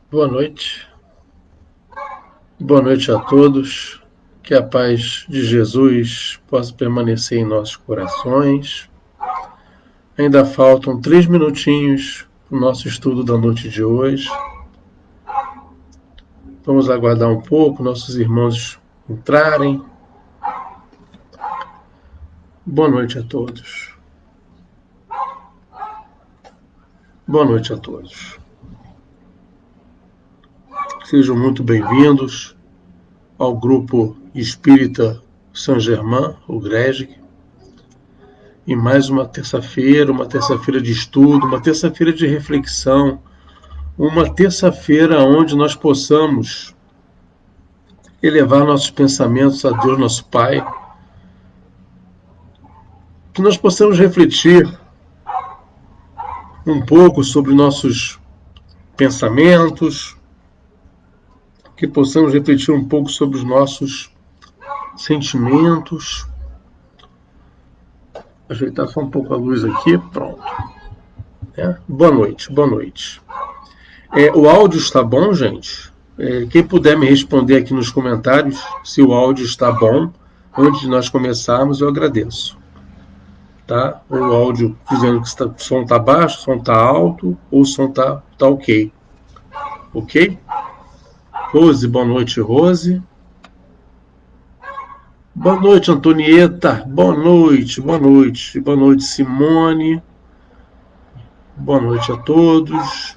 Boa noite. Boa noite a todos. Que a paz de Jesus possa permanecer em nossos corações. Ainda faltam 3 minutinhos para o nosso estudo da noite de hoje. Vamos aguardar um pouco, nossos irmãos entrarem. Boa noite a todos. Boa noite a todos. Sejam muito bem-vindos ao Grupo Espírita Saint-Germain, o GRESG. E mais uma terça-feira de estudo, uma terça-feira de reflexão, uma terça-feira onde nós possamos elevar nossos pensamentos a Deus, nosso Pai, que nós possamos refletir um pouco sobre nossos pensamentos, que possamos refletir um pouco sobre os nossos sentimentos. Ajeitar só um pouco a luz aqui, pronto. Boa noite, boa noite. O áudio está bom, gente? Quem puder me responder aqui nos comentários se o áudio está bom, antes de nós começarmos, eu agradeço. Tá? O áudio dizendo que o som está baixo, o som está alto, ou o som está ok. Ok? Rose, boa noite, Rose. Boa noite, Antonieta. Boa noite, boa noite. Boa noite, Simone. Boa noite a todos.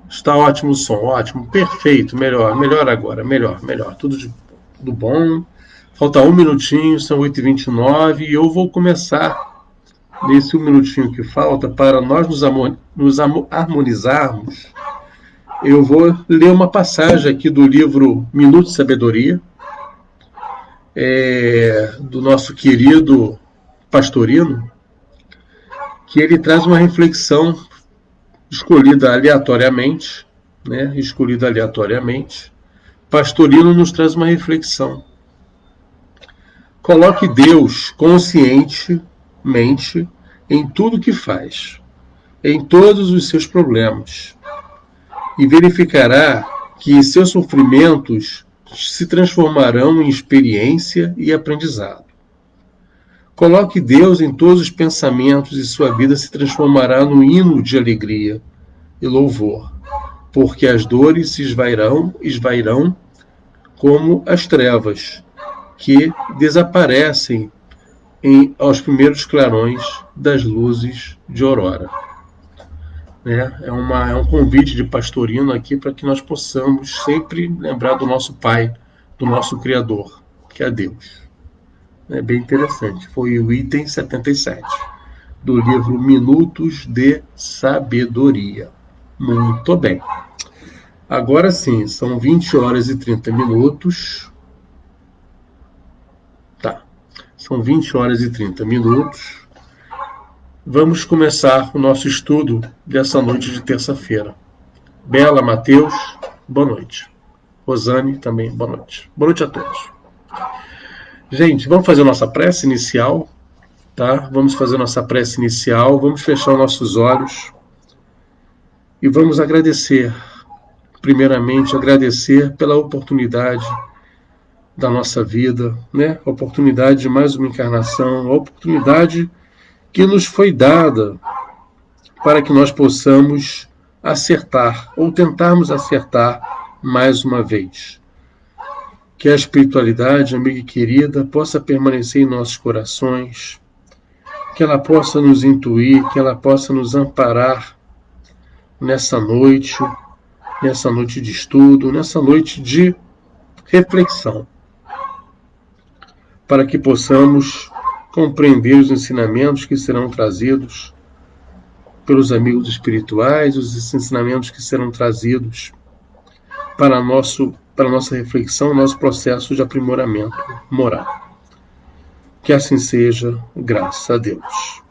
Está ótimo o som, ótimo, perfeito, melhor agora, melhor, tudo bom. Falta um minutinho, são 8h29 e eu vou começar nesse um minutinho que falta para nós nos harmonizarmos. Eu vou ler uma passagem aqui do livro Minuto de Sabedoria, do nosso querido Pastorino, que ele traz uma reflexão escolhida aleatoriamente. Pastorino nos traz uma reflexão. Coloque Deus conscientemente em tudo que faz, em todos os seus problemas, e verificará que seus sofrimentos se transformarão em experiência e aprendizado. Coloque Deus em todos os pensamentos e sua vida se transformará num hino de alegria e louvor, porque as dores se esvairão como as trevas, que desaparecem aos primeiros clarões das luzes de aurora. É um convite de Pastorino aqui para que nós possamos sempre lembrar do nosso Pai, do nosso Criador, que é Deus. É bem interessante. Foi o item 77 do livro Minutos de Sabedoria. Muito bem. Agora sim, são 20h30. São 20h30. Vamos começar o nosso estudo dessa noite de terça-feira. Bela, Mateus, boa noite. Rosane, também, boa noite. Boa noite a todos. Gente, vamos fazer a nossa prece inicial, tá? Vamos fechar nossos olhos e vamos agradecer, primeiramente, pela oportunidade da nossa vida, né? A oportunidade de mais uma encarnação, a oportunidade que nos foi dada para que nós possamos acertar, ou tentarmos acertar mais uma vez. Que a espiritualidade, amiga e querida, possa permanecer em nossos corações, que ela possa nos intuir, que ela possa nos amparar nessa noite de estudo, nessa noite de reflexão, para que possamos compreender os ensinamentos que serão trazidos pelos amigos espirituais, os ensinamentos que serão trazidos para nossa reflexão, nosso processo de aprimoramento moral. Que assim seja, graças a Deus.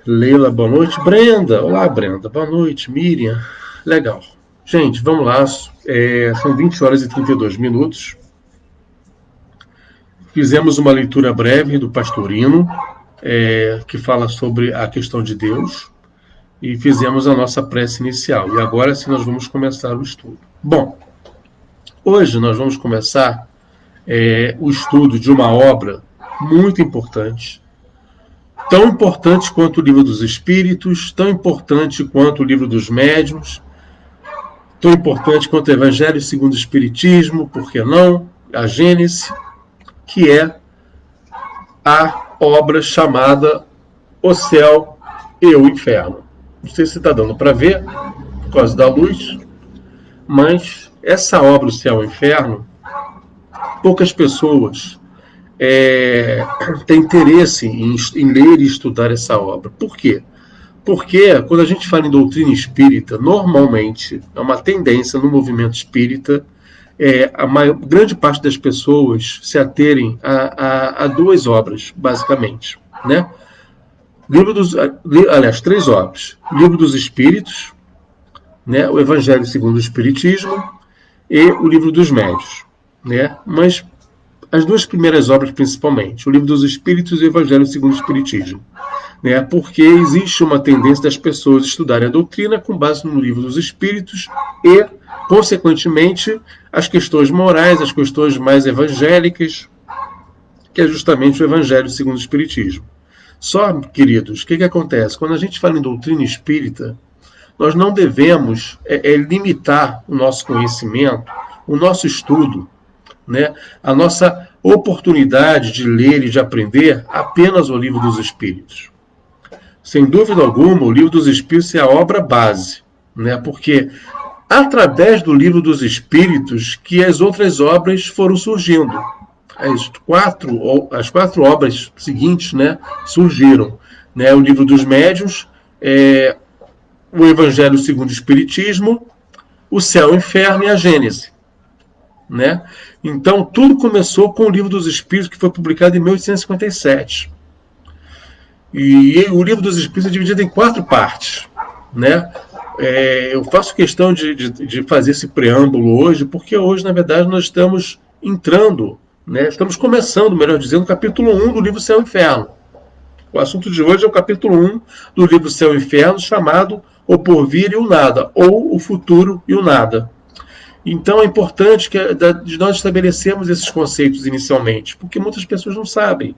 Leila, boa noite. Brenda, olá Brenda, boa noite. Miriam, legal. Gente, vamos lá, são 20h32. Fizemos uma leitura breve do Pastorino, que fala sobre a questão de Deus. e fizemos a nossa prece inicial. E agora sim nós vamos começar o estudo. Bom, hoje nós vamos começar o estudo de uma obra muito importante, tão importante quanto o Livro dos Espíritos, tão importante quanto o Livro dos Médiuns, tão importante quanto o Evangelho segundo o Espiritismo, por que não? A Gênese, que é a obra chamada O Céu e o Inferno. Não sei se está dando para ver, por causa da luz, mas essa obra, O Céu e o Inferno, poucas pessoas têm interesse em ler e estudar essa obra. Por quê? Porque quando a gente fala em doutrina espírita, normalmente é uma tendência no movimento espírita grande parte das pessoas se aterem a duas obras, basicamente, né? Três obras. Livro dos Espíritos, né? O Evangelho segundo o Espiritismo e o Livro dos Médiuns, né? Mas as duas primeiras obras, principalmente, o Livro dos Espíritos e o Evangelho segundo o Espiritismo, né? Porque existe uma tendência das pessoas estudarem a doutrina com base no Livro dos Espíritos e, consequentemente, as questões morais, as questões mais evangélicas, que é justamente o Evangelho segundo o Espiritismo. Só, queridos, o que acontece? Quando a gente fala em doutrina espírita, nós não devemos limitar o nosso conhecimento, o nosso estudo, né, a nossa oportunidade de ler e de aprender apenas o Livro dos Espíritos. Sem dúvida alguma, o Livro dos Espíritos é a obra base, né, porque através do Livro dos Espíritos que as outras obras foram surgindo. As quatro obras seguintes, né, surgiram. Né, o Livro dos Médiuns, o Evangelho segundo o Espiritismo, o Céu e o Inferno e a Gênese. Né? Então, tudo começou com o Livro dos Espíritos, que foi publicado em 1857. E o Livro dos Espíritos é dividido em 4 partes. Né? Eu faço questão de fazer esse preâmbulo hoje, porque hoje, na verdade, nós estamos entrando, né? Estamos começando, melhor dizendo, o capítulo 1 do livro Céu e Inferno. O assunto de hoje é o capítulo 1 do livro Céu e Inferno, chamado O Porvir e o Nada, ou O Futuro e o Nada. Então é importante de nós estabelecermos esses conceitos inicialmente, porque muitas pessoas não sabem,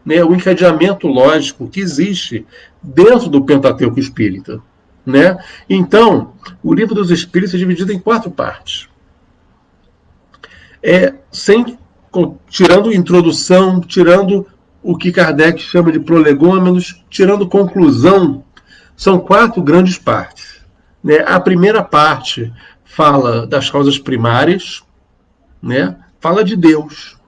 né, o encadeamento lógico que existe dentro do Pentateuco Espírita. Né? Então, o Livro dos Espíritos é dividido em 4 partes. Tirando introdução, tirando o que Kardec chama de prolegômenos, tirando conclusão, são 4 grandes partes. Né? A primeira parte fala das causas primárias, né? Fala de Deus.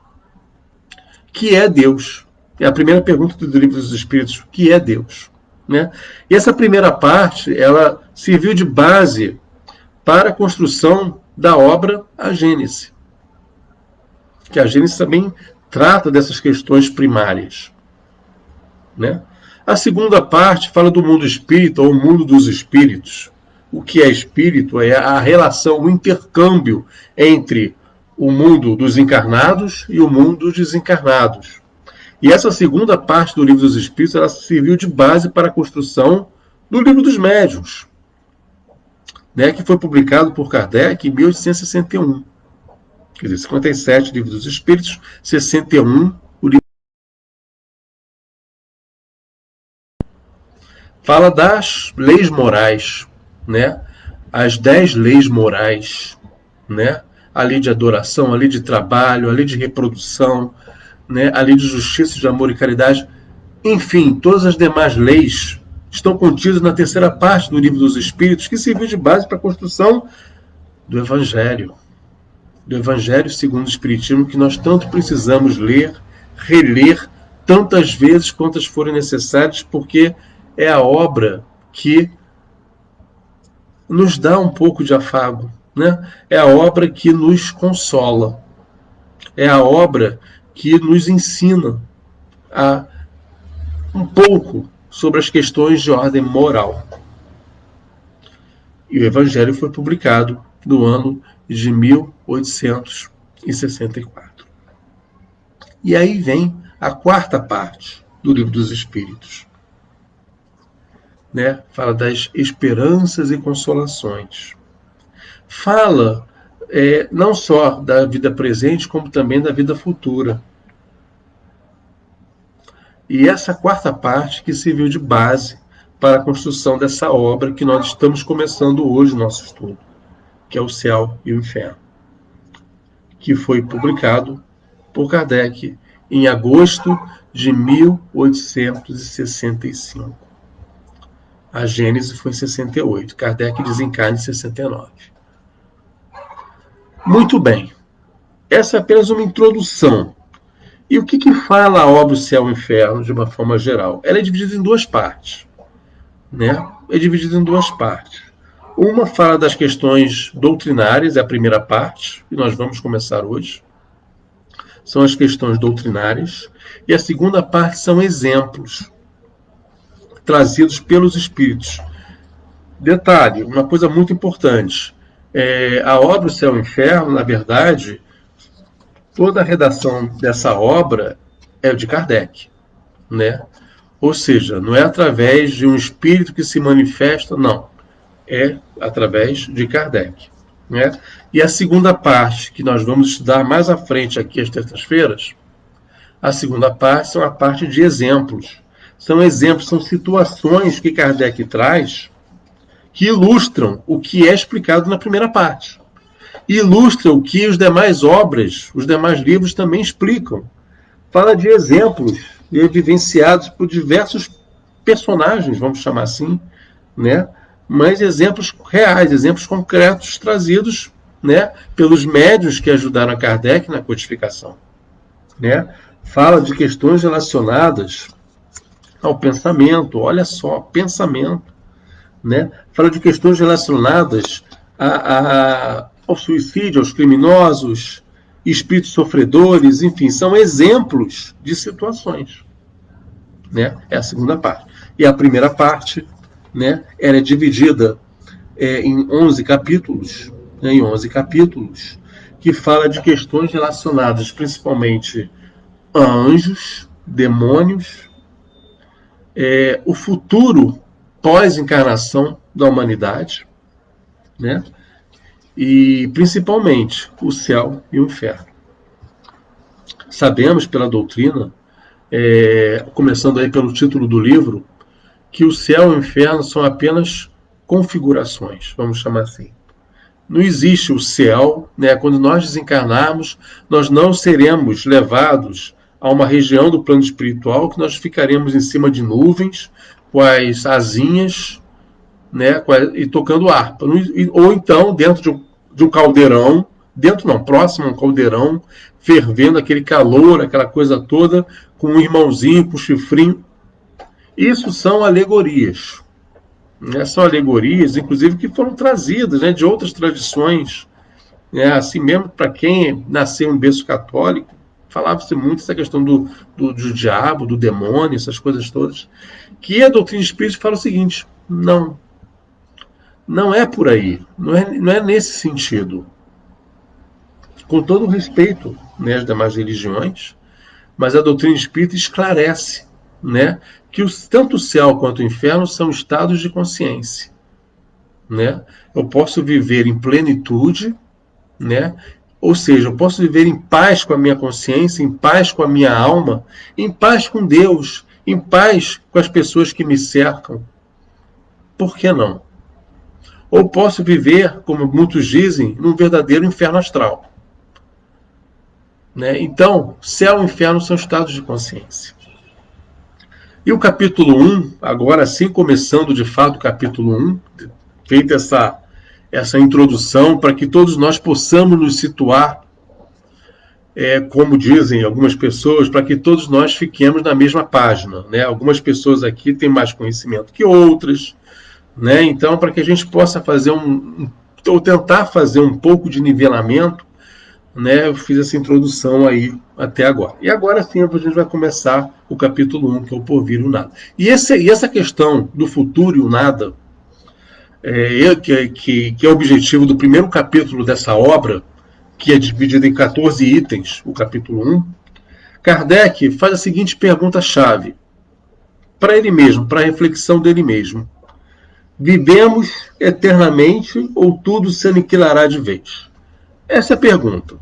Que é Deus? É a primeira pergunta do Livro dos Espíritos. O que é Deus? Né? E essa primeira parte, ela serviu de base para a construção da obra A Gênese. Que a Gênese também trata dessas questões primárias. Né? A segunda parte fala do mundo espírita, ou mundo dos espíritos. O que é espírito é a relação, o intercâmbio entre o mundo dos encarnados e o mundo dos desencarnados. E essa segunda parte do Livro dos Espíritos, ela serviu de base para a construção do Livro dos Médiuns, né, que foi publicado por Kardec em 1861. Quer dizer, 57, Livro dos Espíritos, 61, o livro. Fala das leis morais, né? As 10 leis morais, né? A lei de adoração, a lei de trabalho, a lei de reprodução, né? A lei de justiça, de amor e caridade. Enfim, todas as demais leis estão contidas na terceira parte do Livro dos Espíritos, que serviu de base para a construção do Evangelho segundo o Espiritismo, que nós tanto precisamos ler, reler, tantas vezes quantas forem necessárias, porque é a obra que nos dá um pouco de afago, né? É a obra que nos consola, é a obra que nos ensina um pouco sobre as questões de ordem moral. E o Evangelho foi publicado no ano de 1864. E aí vem a quarta parte do Livro dos Espíritos. né? Fala das esperanças e consolações. Fala não só da vida presente, como também da vida futura. E essa quarta parte que serviu de base para a construção dessa obra que nós estamos começando hoje no nosso estudo, que é o Céu e o Inferno, que foi publicado por Kardec em agosto de 1865. A Gênese foi em 68. Kardec desencarna em 69. Muito bem. Essa é apenas uma introdução. E o que fala a obra O Céu e o Inferno, de uma forma geral? Ela é dividida em duas partes. Né? É dividida em duas partes. Uma fala das questões doutrinárias, é a primeira parte, e nós vamos começar hoje. São as questões doutrinárias. E a segunda parte são exemplos trazidos pelos espíritos. Detalhe, uma coisa muito importante. A obra O Céu e o Inferno, na verdade, toda a redação dessa obra é de Kardec, né? Ou seja, não é através de um espírito que se manifesta, não. É através de Kardec, né? E a segunda parte, que nós vamos estudar mais à frente aqui às terças-feiras, a segunda parte são a parte de exemplos. São exemplos, são situações que Kardec traz que ilustram o que é explicado na primeira parte. Ilustra o que as demais obras, os demais livros também explicam. Fala de exemplos vivenciados por diversos personagens, vamos chamar assim, né? Mas exemplos reais, exemplos concretos trazidos, né, pelos médiuns que ajudaram a Kardec na codificação, né? Fala de questões relacionadas ao pensamento, olha só, pensamento, né? Fala de questões relacionadas ao suicídio, aos criminosos, espíritos sofredores, enfim, são exemplos de situações, né? É a segunda parte. E a primeira parte, né, ela é dividida em 11 capítulos, né, que fala de questões relacionadas principalmente a anjos, demônios, o futuro pós-encarnação da humanidade, né? E principalmente o céu e o inferno. Sabemos pela doutrina, começando aí pelo título do livro, que o céu e o inferno são apenas configurações, vamos chamar assim. Não existe o céu, né? Quando nós desencarnarmos, nós não seremos levados a uma região do plano espiritual que nós ficaremos em cima de nuvens, com as asinhas, né, e tocando harpa. Ou então dentro de um caldeirão, próximo a um caldeirão, fervendo aquele calor, aquela coisa toda, com um irmãozinho, com um chifrinho. Isso são alegorias. Né? São alegorias, inclusive, que foram trazidas, né, de outras tradições. Né? Assim mesmo, para quem nasceu em berço católico, falava-se muito essa questão do diabo, do demônio, essas coisas todas. Que a doutrina espírita fala o seguinte: não é por aí, não é nesse sentido. Com todo o respeito, né, às demais religiões, mas a doutrina espírita esclarece, né, que tanto o céu quanto o inferno são estados de consciência, né? Eu posso viver em plenitude, né? Ou seja, eu posso viver em paz com a minha consciência, em paz com a minha alma, em paz com Deus, em paz com as pessoas que me cercam. Por que não? Ou posso viver, como muitos dizem, num verdadeiro inferno astral. Né? Então, céu e inferno são estados de consciência. E o capítulo 1, agora sim, começando de fato o capítulo 1, feita essa introdução para que todos nós possamos nos situar, como dizem algumas pessoas, para que todos nós fiquemos na mesma página. Né? Algumas pessoas aqui têm mais conhecimento que outras, né? Então, para que a gente possa fazer ou tentar fazer um pouco de nivelamento, né, eu fiz essa introdução aí até agora. E agora sim a gente vai começar o capítulo 1, que é o Porvir e o Nada. E essa questão do futuro e o nada, que é o objetivo do primeiro capítulo dessa obra, que é dividido em 14 itens, o capítulo 1, Kardec faz a seguinte pergunta-chave para ele mesmo, para a reflexão dele mesmo. Vivemos eternamente ou tudo se aniquilará de vez? Essa é a pergunta.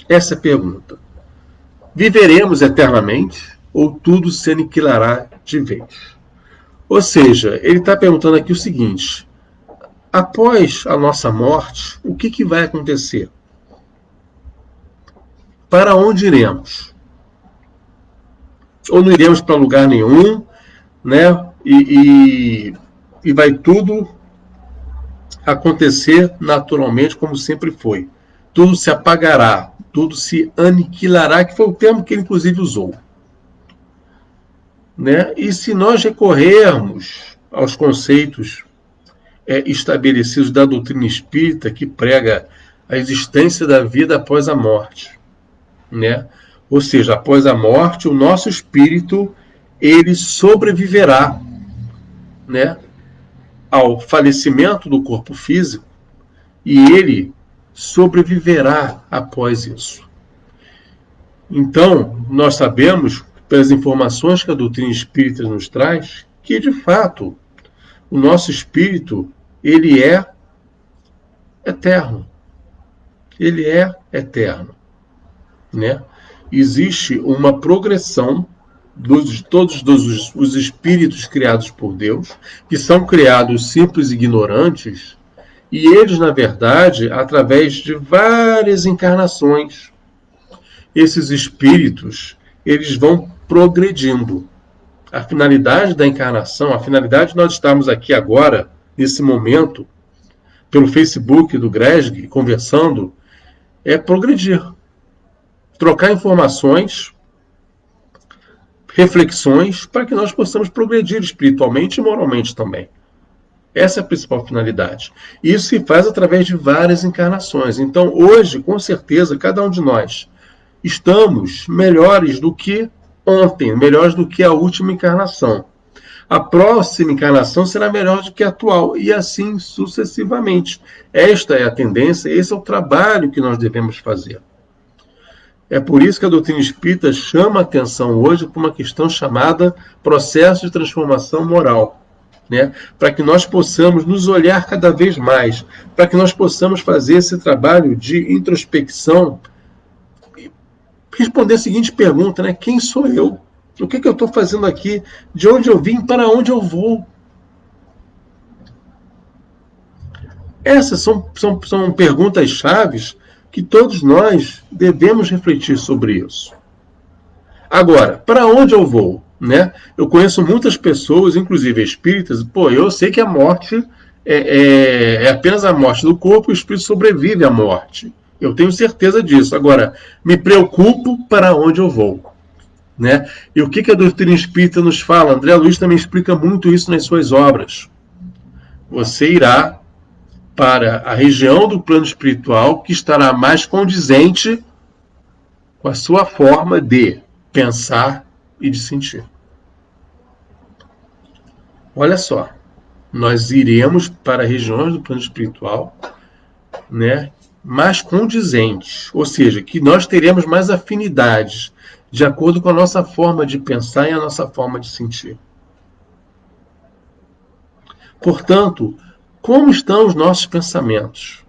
Essa é a pergunta. Viveremos eternamente ou tudo se aniquilará de vez? Ou seja, ele está perguntando aqui o seguinte: após a nossa morte, o que vai acontecer? Para onde iremos? Ou não iremos para lugar nenhum, né? E vai tudo acontecer naturalmente, como sempre foi. Tudo se apagará, tudo se aniquilará, que foi o termo que ele inclusive usou. Né? E se nós recorrermos aos conceitos estabelecidos da doutrina espírita, que prega a existência da vida após a morte, né? Ou seja, após a morte, o nosso espírito ele sobreviverá, né, ao falecimento do corpo físico, e ele sobreviverá após isso. Então, nós sabemos, pelas informações que a doutrina espírita nos traz, que, de fato, o nosso espírito ele é eterno. Ele é eterno. Né? Existe uma progressão de todos os espíritos criados por Deus, que são criados simples e ignorantes, e eles, na verdade, através de várias encarnações, esses espíritos eles vão progredindo. A finalidade da encarnação, a finalidade de nós estarmos aqui agora, nesse momento, pelo Facebook do Greg, conversando, é progredir. Trocar informações, reflexões, para que nós possamos progredir espiritualmente e moralmente também. Essa é a principal finalidade. Isso se faz através de várias encarnações. Então, hoje, com certeza, cada um de nós estamos melhores do que ontem, melhores do que a última encarnação. A próxima encarnação será melhor do que a atual, e assim sucessivamente. Esta é a tendência, esse é o trabalho que nós devemos fazer. É por isso que a doutrina espírita chama a atenção hoje para uma questão chamada processo de transformação moral. Né? Para que nós possamos nos olhar cada vez mais, para que nós possamos fazer esse trabalho de introspecção, responder a seguinte pergunta, né? Quem sou eu? O que eu estou fazendo aqui? De onde eu vim? Para onde eu vou? Essas são perguntas chaves que todos nós devemos refletir sobre isso. Agora, para onde eu vou? Né? Eu conheço muitas pessoas, inclusive espíritas, eu sei que a morte é apenas a morte do corpo, e o espírito sobrevive à morte. Eu tenho certeza disso. Agora, me preocupo para onde eu vou. Né? E o que a doutrina espírita nos fala? André Luiz também explica muito isso nas suas obras. Você irá para a região do plano espiritual que estará mais condizente com a sua forma de pensar e de sentir. Olha só, nós iremos para regiões do plano espiritual, né, mais condizentes, ou seja, que nós teremos mais afinidades de acordo com a nossa forma de pensar e a nossa forma de sentir. Portanto, como estão os nossos pensamentos?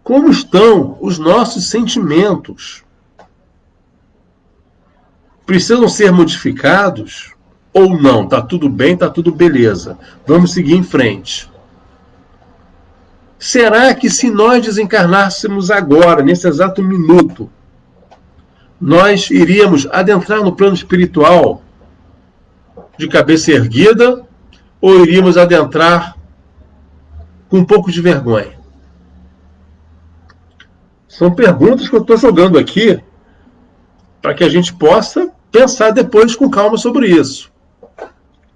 Como estão os nossos sentimentos? Precisam ser modificados ou não? Está tudo bem, está tudo beleza. Vamos seguir em frente. Será que se nós desencarnássemos agora, nesse exato minuto, nós iríamos adentrar no plano espiritual de cabeça erguida ou iríamos adentrar com um pouco de vergonha? São perguntas que eu estou jogando aqui para que a gente possa pensar depois com calma sobre isso.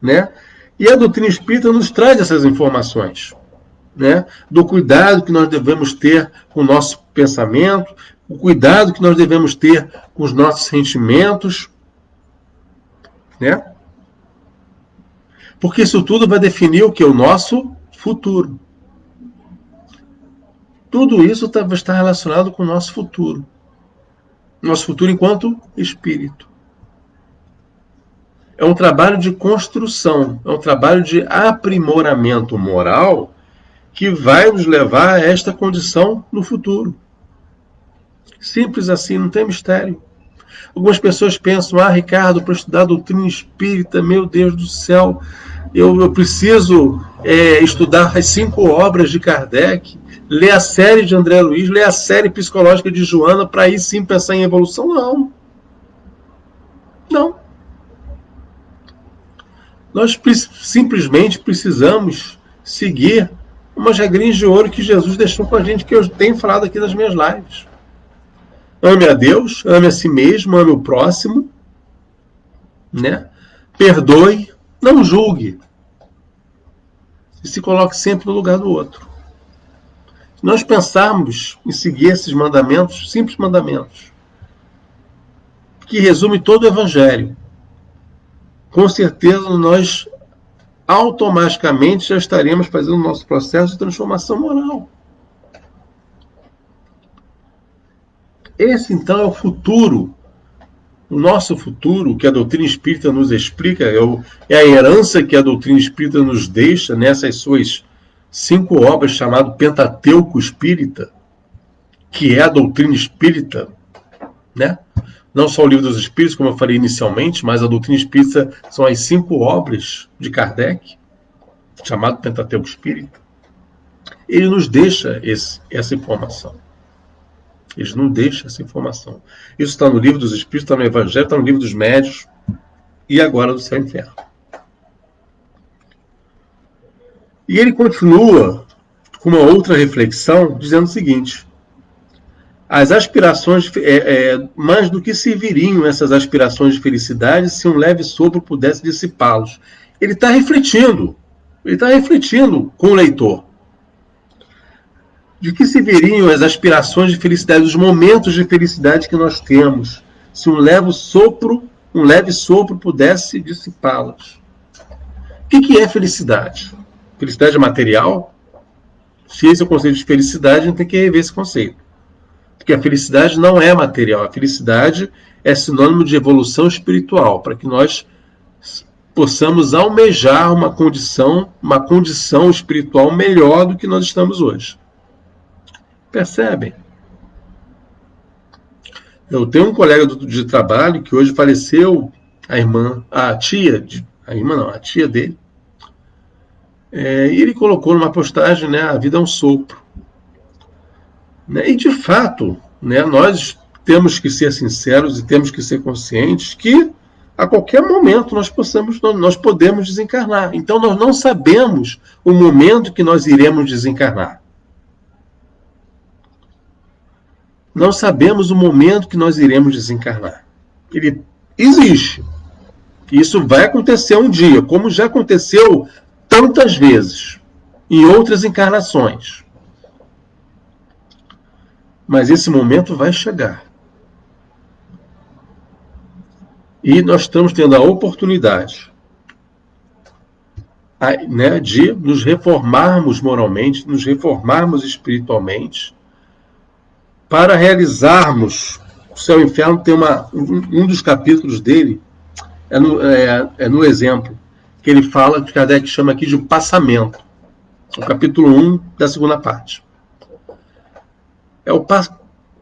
Né? E a doutrina espírita nos traz essas informações. Né? Do cuidado que nós devemos ter com o nosso pensamento, o cuidado que nós devemos ter com os nossos sentimentos. Né? Porque isso tudo vai definir o que? O nosso futuro. Tudo isso está relacionado com o nosso futuro. Nosso futuro enquanto espírito. é um trabalho de construção, é um trabalho de aprimoramento moral que vai nos levar a esta condição no futuro. Simples assim, não tem mistério. Algumas pessoas pensam, Ricardo, para estudar a doutrina espírita, meu Deus do céu, eu preciso estudar as 5 obras de Kardec, ler a série de André Luiz, ler a série psicológica de Joana, para aí sim pensar em evolução. Não. Nós simplesmente precisamos seguir umas regrinhas de ouro que Jesus deixou com a gente, que eu tenho falado aqui nas minhas lives. Ame a Deus, ame a si mesmo, ame o próximo, né? Perdoe, não julgue. E se coloque sempre no lugar do outro. Se nós pensarmos em seguir esses mandamentos, simples mandamentos, que resume todo o Evangelho, com certeza nós automaticamente já estaremos fazendo o nosso processo de transformação moral. Esse, então, é o futuro. O nosso futuro, que a doutrina espírita nos explica, é a herança que a doutrina espírita nos deixa nessas suas 5 obras, chamado Pentateuco Espírita, que é a doutrina espírita, né? Não só o Livro dos Espíritos, como eu falei inicialmente, mas a doutrina espírita são as 5 obras de Kardec, chamado Pentateuco Espírita. Ele nos deixa essa informação. Eles não deixam essa informação. Isso está no Livro dos Espíritos, está no Evangelho, está no Livro dos Médiuns e agora do Céu e Inferno. E ele continua com uma outra reflexão, dizendo o seguinte: as aspirações, mais do que serviriam essas aspirações de felicidade se um leve sopro pudesse dissipá-los. Ele está refletindo com o leitor. De que serviriam as aspirações de felicidade, os momentos de felicidade que nós temos, se um leve sopro pudesse dissipá-los? O que é felicidade? Felicidade é material? Se esse é o conceito de felicidade, a gente tem que rever esse conceito. Porque a felicidade não é material. A felicidade é sinônimo de evolução espiritual, para que nós possamos almejar uma condição espiritual melhor do que nós estamos hoje. Percebem? Eu tenho um colega de trabalho que hoje faleceu, a tia dele. E ele colocou numa postagem, né, a vida é um sopro. Né? E de fato, né, nós temos que ser sinceros e temos que ser conscientes que a qualquer momento nós podemos desencarnar. Então nós não sabemos o momento que nós iremos desencarnar. Não sabemos o momento que nós iremos desencarnar. Ele existe. Isso vai acontecer um dia, como já aconteceu tantas vezes, em outras encarnações. Mas esse momento vai chegar. E nós estamos tendo a oportunidade, né, de nos reformarmos moralmente, nos reformarmos espiritualmente, para realizarmos o Céu e o Inferno. Tem um dos capítulos dele, no exemplo, que ele fala, que Kardec chama aqui de passamento. O capítulo 1 da segunda parte.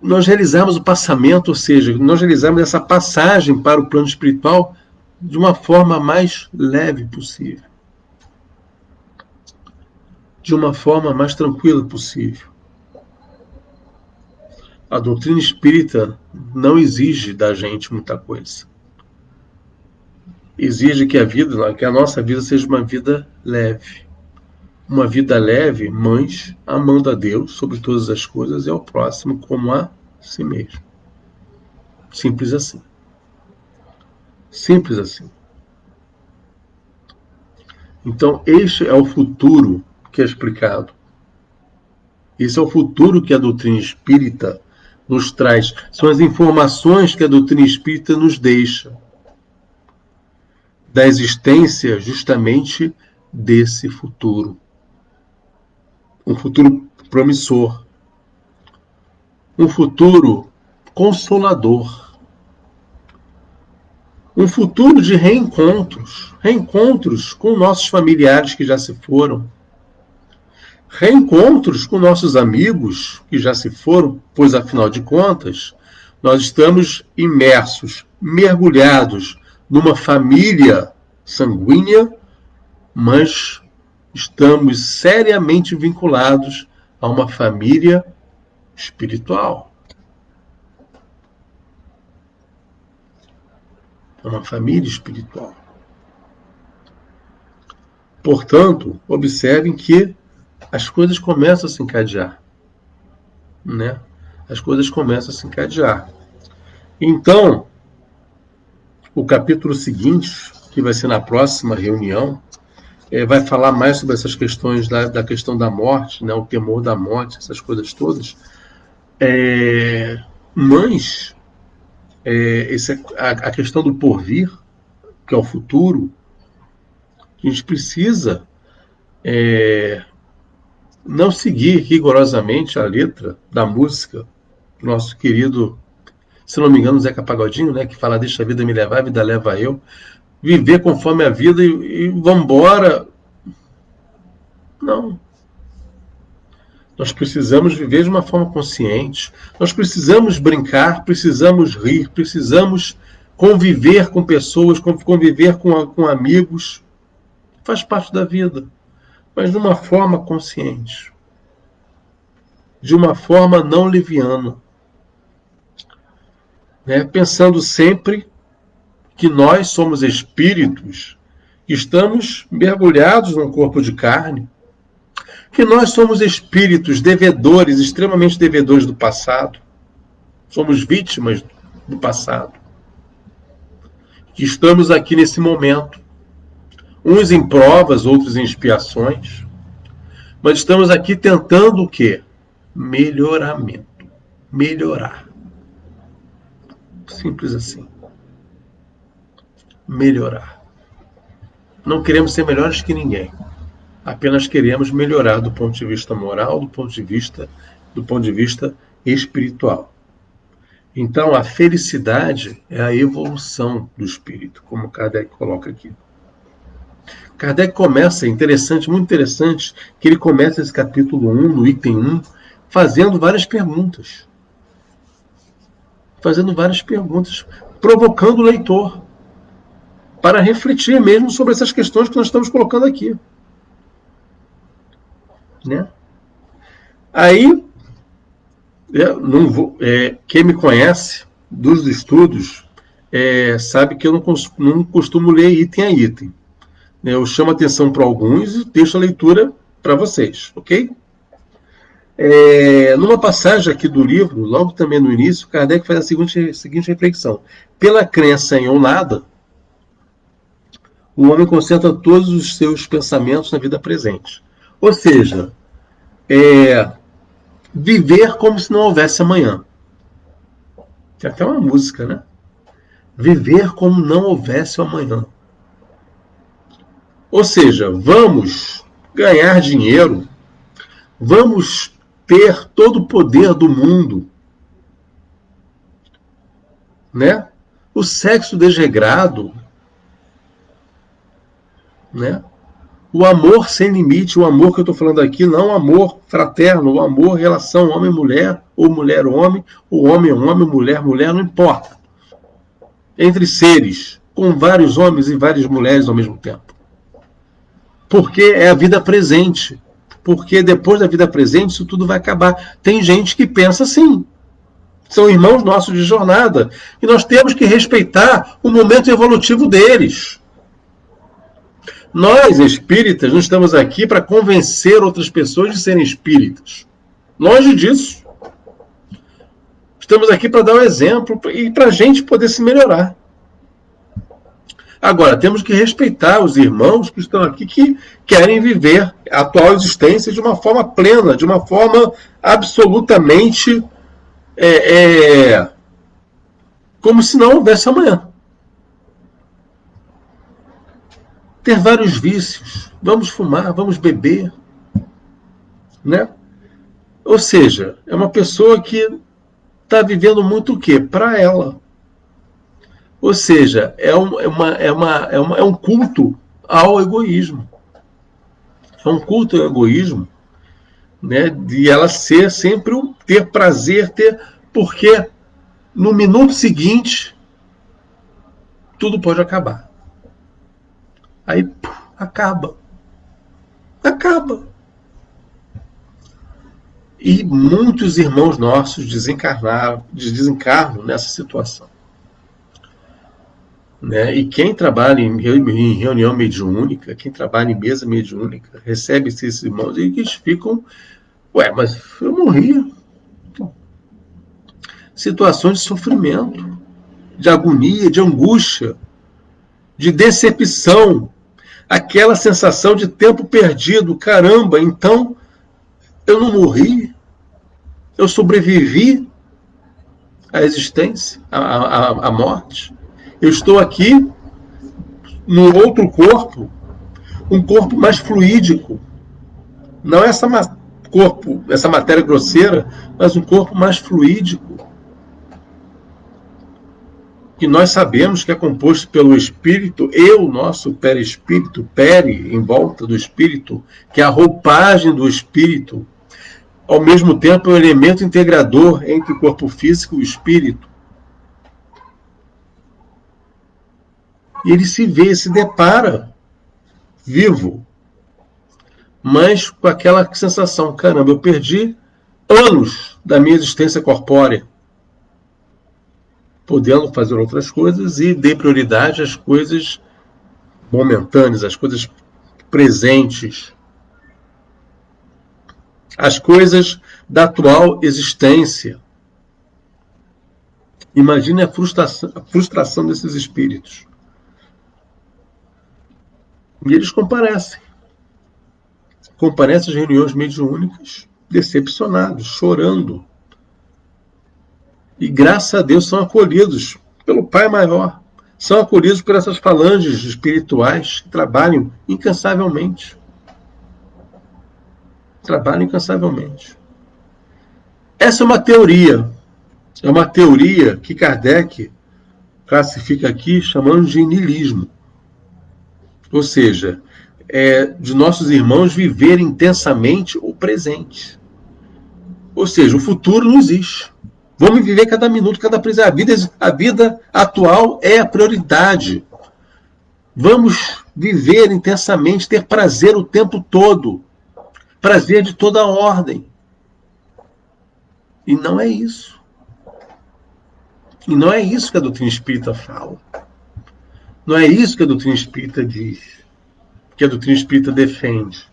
Nós realizamos o passamento, ou seja, nós realizamos essa passagem para o plano espiritual de uma forma mais leve possível. De uma forma mais tranquila possível. A doutrina espírita não exige da gente muita coisa. Exige que a nossa vida seja uma vida leve. Uma vida leve, mas amando a Deus sobre todas as coisas e ao próximo como a si mesmo. Simples assim. Simples assim. Então, este é o futuro que é explicado. Esse é o futuro que a doutrina espírita nos traz. São as informações que a doutrina espírita nos deixa da existência justamente desse futuro. Um futuro promissor. Um futuro consolador. Um futuro de reencontros. Reencontros com nossos familiares que já se foram. Reencontros com nossos amigos que já se foram, pois, afinal de contas, nós estamos imersos, mergulhados numa família sanguínea, mas estamos seriamente vinculados a uma família espiritual. É uma família espiritual. Portanto, observem que as coisas começam a se encadear, né? As coisas começam a se encadear. Então, o capítulo seguinte, que vai ser na próxima reunião, vai falar mais sobre essas questões da questão da morte, né? O temor da morte, essas coisas todas. Mas a questão do porvir, que é o futuro, a gente precisa não seguir rigorosamente a letra da música do nosso querido, se não me engano, Zeca Pagodinho, né, que fala: deixa a vida me levar, a vida leva eu. Viver conforme a vida e vambora. Não. Nós precisamos viver de uma forma consciente. Nós precisamos brincar, precisamos rir, precisamos conviver com pessoas, conviver com amigos. Faz parte da vida. Mas de uma forma consciente. De uma forma não leviana. Né? Pensando sempre que nós somos espíritos que estamos mergulhados num corpo de carne, que nós somos espíritos devedores, extremamente devedores do passado, somos vítimas do passado, que estamos aqui nesse momento, uns em provas, outros em expiações, mas estamos aqui tentando o quê? Melhoramento, melhorar. Simples assim. Melhorar. Não queremos ser melhores que ninguém. Apenas queremos melhorar do ponto de vista moral, do ponto de vista espiritual. Então, a felicidade é a evolução do espírito, como Kardec coloca aqui. Kardec começa, muito interessante, que ele começa esse capítulo 1, no item 1, fazendo várias perguntas. Provocando o leitor para refletir mesmo sobre essas questões que nós estamos colocando aqui. Né? Aí, quem me conhece dos estudos sabe que eu não costumo ler item a item. Eu chamo atenção para alguns e deixo a leitura para vocês, ok? Numa passagem aqui do livro, logo também no início, Kardec faz a seguinte reflexão. Pela crença em ou nada, o homem concentra todos os seus pensamentos na vida presente. Ou seja, viver como se não houvesse amanhã. Tem até uma música, né? Viver como não houvesse amanhã. Ou seja, vamos ganhar dinheiro, vamos ter todo o poder do mundo, né? O sexo desregrado, né? O amor sem limite, o amor que eu estou falando aqui, não o amor fraterno, o amor relação homem-mulher, ou mulher-homem, ou homem-homem, mulher-mulher, não importa. Entre seres, com vários homens e várias mulheres ao mesmo tempo. Porque é a vida presente. Porque depois da vida presente, isso tudo vai acabar. Tem gente que pensa assim. São irmãos nossos de jornada. E nós temos que respeitar o momento evolutivo deles. Nós, espíritas, não estamos aqui para convencer outras pessoas de serem espíritas. Longe disso. Estamos aqui para dar um exemplo e para a gente poder se melhorar. Agora, temos que respeitar os irmãos que estão aqui, que querem viver a atual existência de uma forma plena, de uma forma absolutamente como se não houvesse amanhã. Ter vários vícios, vamos fumar, vamos beber, né? Ou seja, é uma pessoa que está vivendo muito o quê? Para ela. Ou seja, é um culto ao egoísmo. É um culto ao egoísmo, né? De ela ser sempre ter prazer, porque no minuto seguinte tudo pode acabar. Aí acaba. E muitos irmãos nossos desencarnam nessa situação. Né? E quem trabalha em reunião mediúnica, quem trabalha em mesa mediúnica, recebe esses irmãos e eles ficam, mas eu morri. Situações de sofrimento, de agonia, de angústia, de decepção, aquela sensação de tempo perdido. Caramba, então eu não morri, eu sobrevivi à existência, à morte. Eu estou aqui num outro corpo, um corpo mais fluídico. Não essa matéria grosseira, mas um corpo mais fluídico. Que nós sabemos que é composto pelo espírito e o nosso perispírito, em volta do espírito, que é a roupagem do espírito, ao mesmo tempo é um elemento integrador entre o corpo físico e o espírito. E ele se depara vivo, mas com aquela sensação, caramba, eu perdi anos da minha existência corpórea, podendo fazer outras coisas e dei prioridade às coisas momentâneas, às coisas presentes, às coisas da atual existência. Imagine a frustração desses espíritos. E eles comparecem às reuniões mediúnicas, decepcionados, chorando. E graças a Deus são acolhidos pelo Pai Maior. São acolhidos por essas falanges espirituais que trabalham incansavelmente. Essa é uma teoria. É uma teoria que Kardec classifica aqui chamando de niilismo. Ou seja, de nossos irmãos viverem intensamente o presente. Ou seja, o futuro não existe. Vamos viver cada minuto, cada presente. A vida atual é a prioridade. Vamos viver intensamente, ter prazer o tempo todo. Prazer de toda ordem. E não é isso. E não é isso que a doutrina espírita fala. Não é isso que a doutrina espírita diz. Que a doutrina espírita defende.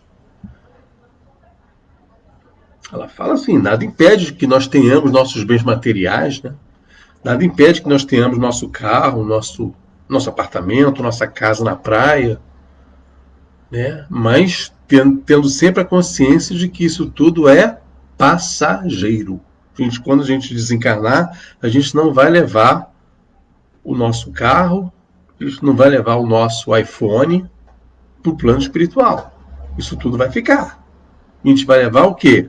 Ela fala assim, nada impede que nós tenhamos nossos bens materiais, né? Nada impede que nós tenhamos nosso carro, nosso apartamento, nossa casa na praia, né? Mas tendo sempre a consciência de que isso tudo é passageiro. Quando a gente desencarnar, a gente não vai levar o nosso carro, a gente não vai levar o nosso iPhone para o plano espiritual. Isso tudo vai ficar. A gente vai levar o quê?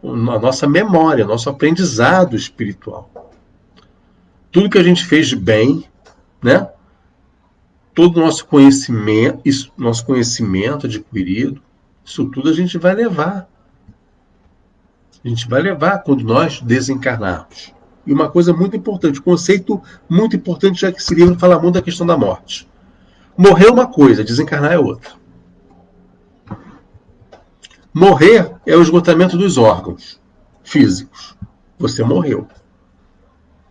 A nossa memória, nosso aprendizado espiritual. Tudo que a gente fez de bem, né? Todo o nosso conhecimento adquirido, isso tudo a gente vai levar. A gente vai levar quando nós desencarnarmos. E uma coisa muito importante, um conceito muito importante, já que esse livro fala muito da questão da morte. Morrer é uma coisa, desencarnar é outra. Morrer é o esgotamento dos órgãos físicos. Você morreu.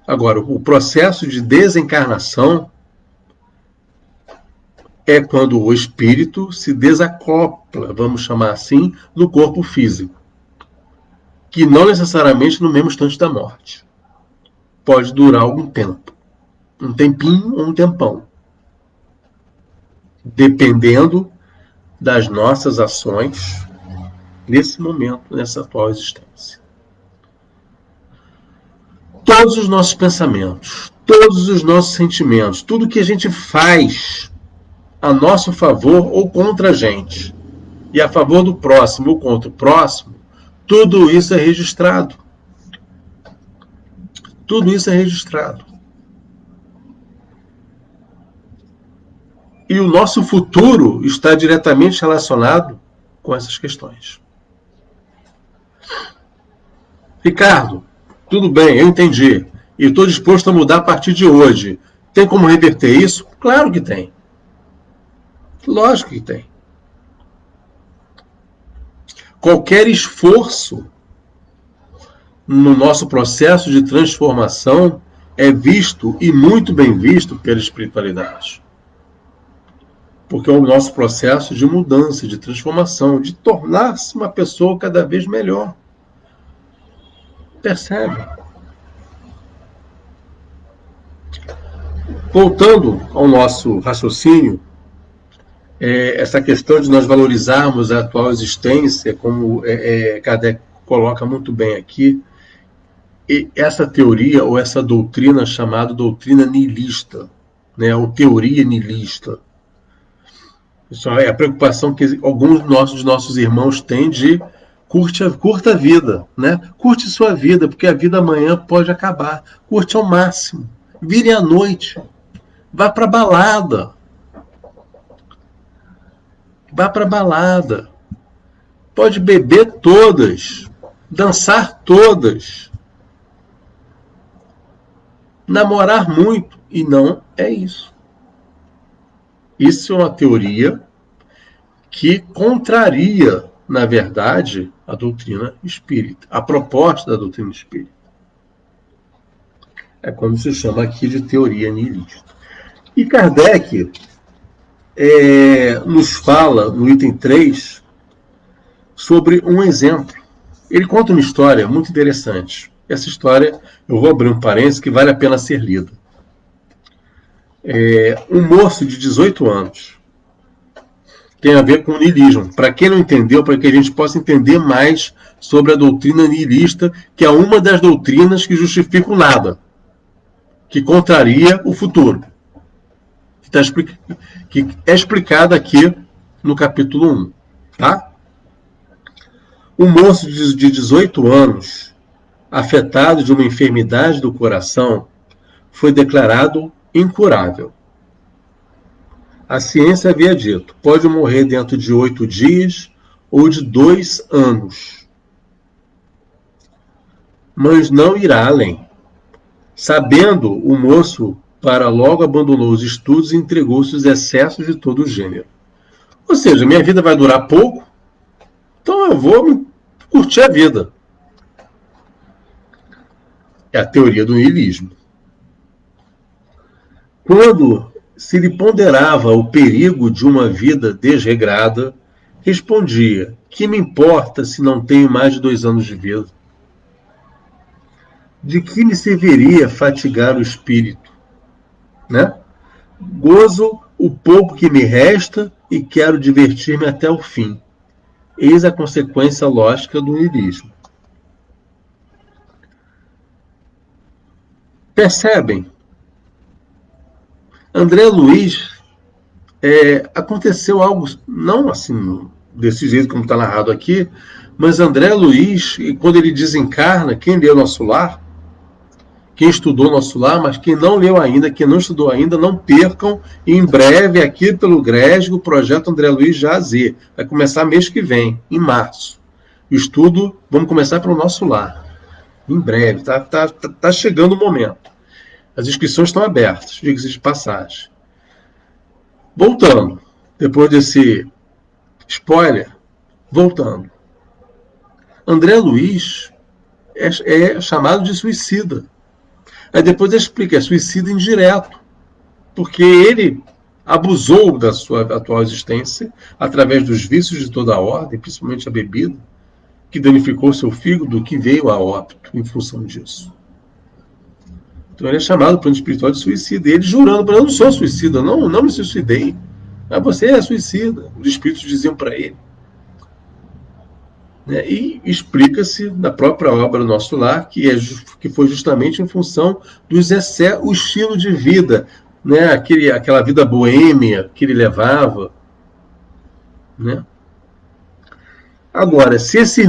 Agora, o processo de desencarnação é quando o espírito se desacopla, vamos chamar assim, no corpo físico. Que não necessariamente no mesmo instante da morte. Pode durar algum tempo. Um tempinho ou um tempão. Dependendo das nossas ações nesse momento, nessa atual existência. Todos os nossos pensamentos, todos os nossos sentimentos, tudo que a gente faz a nosso favor ou contra a gente, e a favor do próximo ou contra o próximo, tudo isso é registrado. Tudo isso é registrado. E o nosso futuro está diretamente relacionado com essas questões. Ricardo, tudo bem, eu entendi. E estou disposto a mudar a partir de hoje. Tem como reverter isso? Claro que tem. Lógico que tem. Qualquer esforço no nosso processo de transformação é visto e muito bem visto pela espiritualidade. Porque é o nosso processo de mudança, de transformação, de tornar-se uma pessoa cada vez melhor. Percebe? Voltando ao nosso raciocínio, essa questão de nós valorizarmos a atual existência, como Kardec coloca muito bem aqui, e essa teoria ou essa doutrina chamada doutrina nihilista, né, ou teoria nihilista, isso é a preocupação que alguns dos nossos irmãos têm de curta a vida, né? Curte sua vida, porque a vida amanhã pode acabar. Curte ao máximo. Vire à noite. Vá para balada. Vá para balada. Pode beber todas. Dançar todas. Namorar muito. E não é isso. Isso é uma teoria que contraria, na verdade, a doutrina espírita, a proposta da doutrina espírita. É como se chama aqui de teoria nihilista. E Kardec nos fala, no item 3, sobre um exemplo. Ele conta uma história muito interessante. Essa história, eu vou abrir um parênteses que vale a pena ser lida. Um moço de 18 anos, tem a ver com o niilismo. Para quem não entendeu, para que a gente possa entender mais sobre a doutrina nihilista, que é uma das doutrinas que justifica o nada, que contraria o futuro, que é explicada aqui no capítulo 1. Tá? Um moço de 18 anos, afetado de uma enfermidade do coração, foi declarado incurável. A ciência havia dito, pode morrer dentro de 8 dias ou de 2 anos. Mas não irá além. Sabendo, o moço para logo abandonou os estudos e entregou-se aos excessos de todo o gênero. Ou seja, minha vida vai durar pouco, então eu vou curtir a vida. É a teoria do niilismo. Quando se lhe ponderava o perigo de uma vida desregrada, respondia, que me importa se não tenho mais de 2 anos de vida? De que me serviria fatigar o espírito? Né? Gozo o pouco que me resta e quero divertir-me até o fim. Eis a consequência lógica do niilismo. Percebem? André Luiz, aconteceu algo, não assim, desse jeito como está narrado aqui, mas André Luiz, quando ele desencarna, quem leu Nosso Lar, quem estudou Nosso Lar, mas quem não leu ainda, quem não estudou ainda, não percam, em breve, aqui pelo GRESG, o projeto André Luiz Jazê. Vai começar mês que vem, em março. O estudo, vamos começar pelo Nosso Lar. Em breve, tá chegando o momento. As inscrições estão abertas, diga-se de passagem. Voltando, depois desse spoiler, voltando. André Luiz é chamado de suicida. Aí depois explica, é suicida indireto, porque ele abusou da sua atual existência através dos vícios de toda a ordem, principalmente a bebida, que danificou seu fígado, que veio a óbito em função disso. Então ele é chamado plano espiritual de suicida. E ele jurando, eu não sou suicida, não me suicidei. Mas você é suicida. Os espíritos diziam para ele. E explica-se na própria obra Nosso Lar que foi justamente em função dos excessos, o estilo de vida, né? Aquela vida boêmia que ele levava. Né? Agora, se esse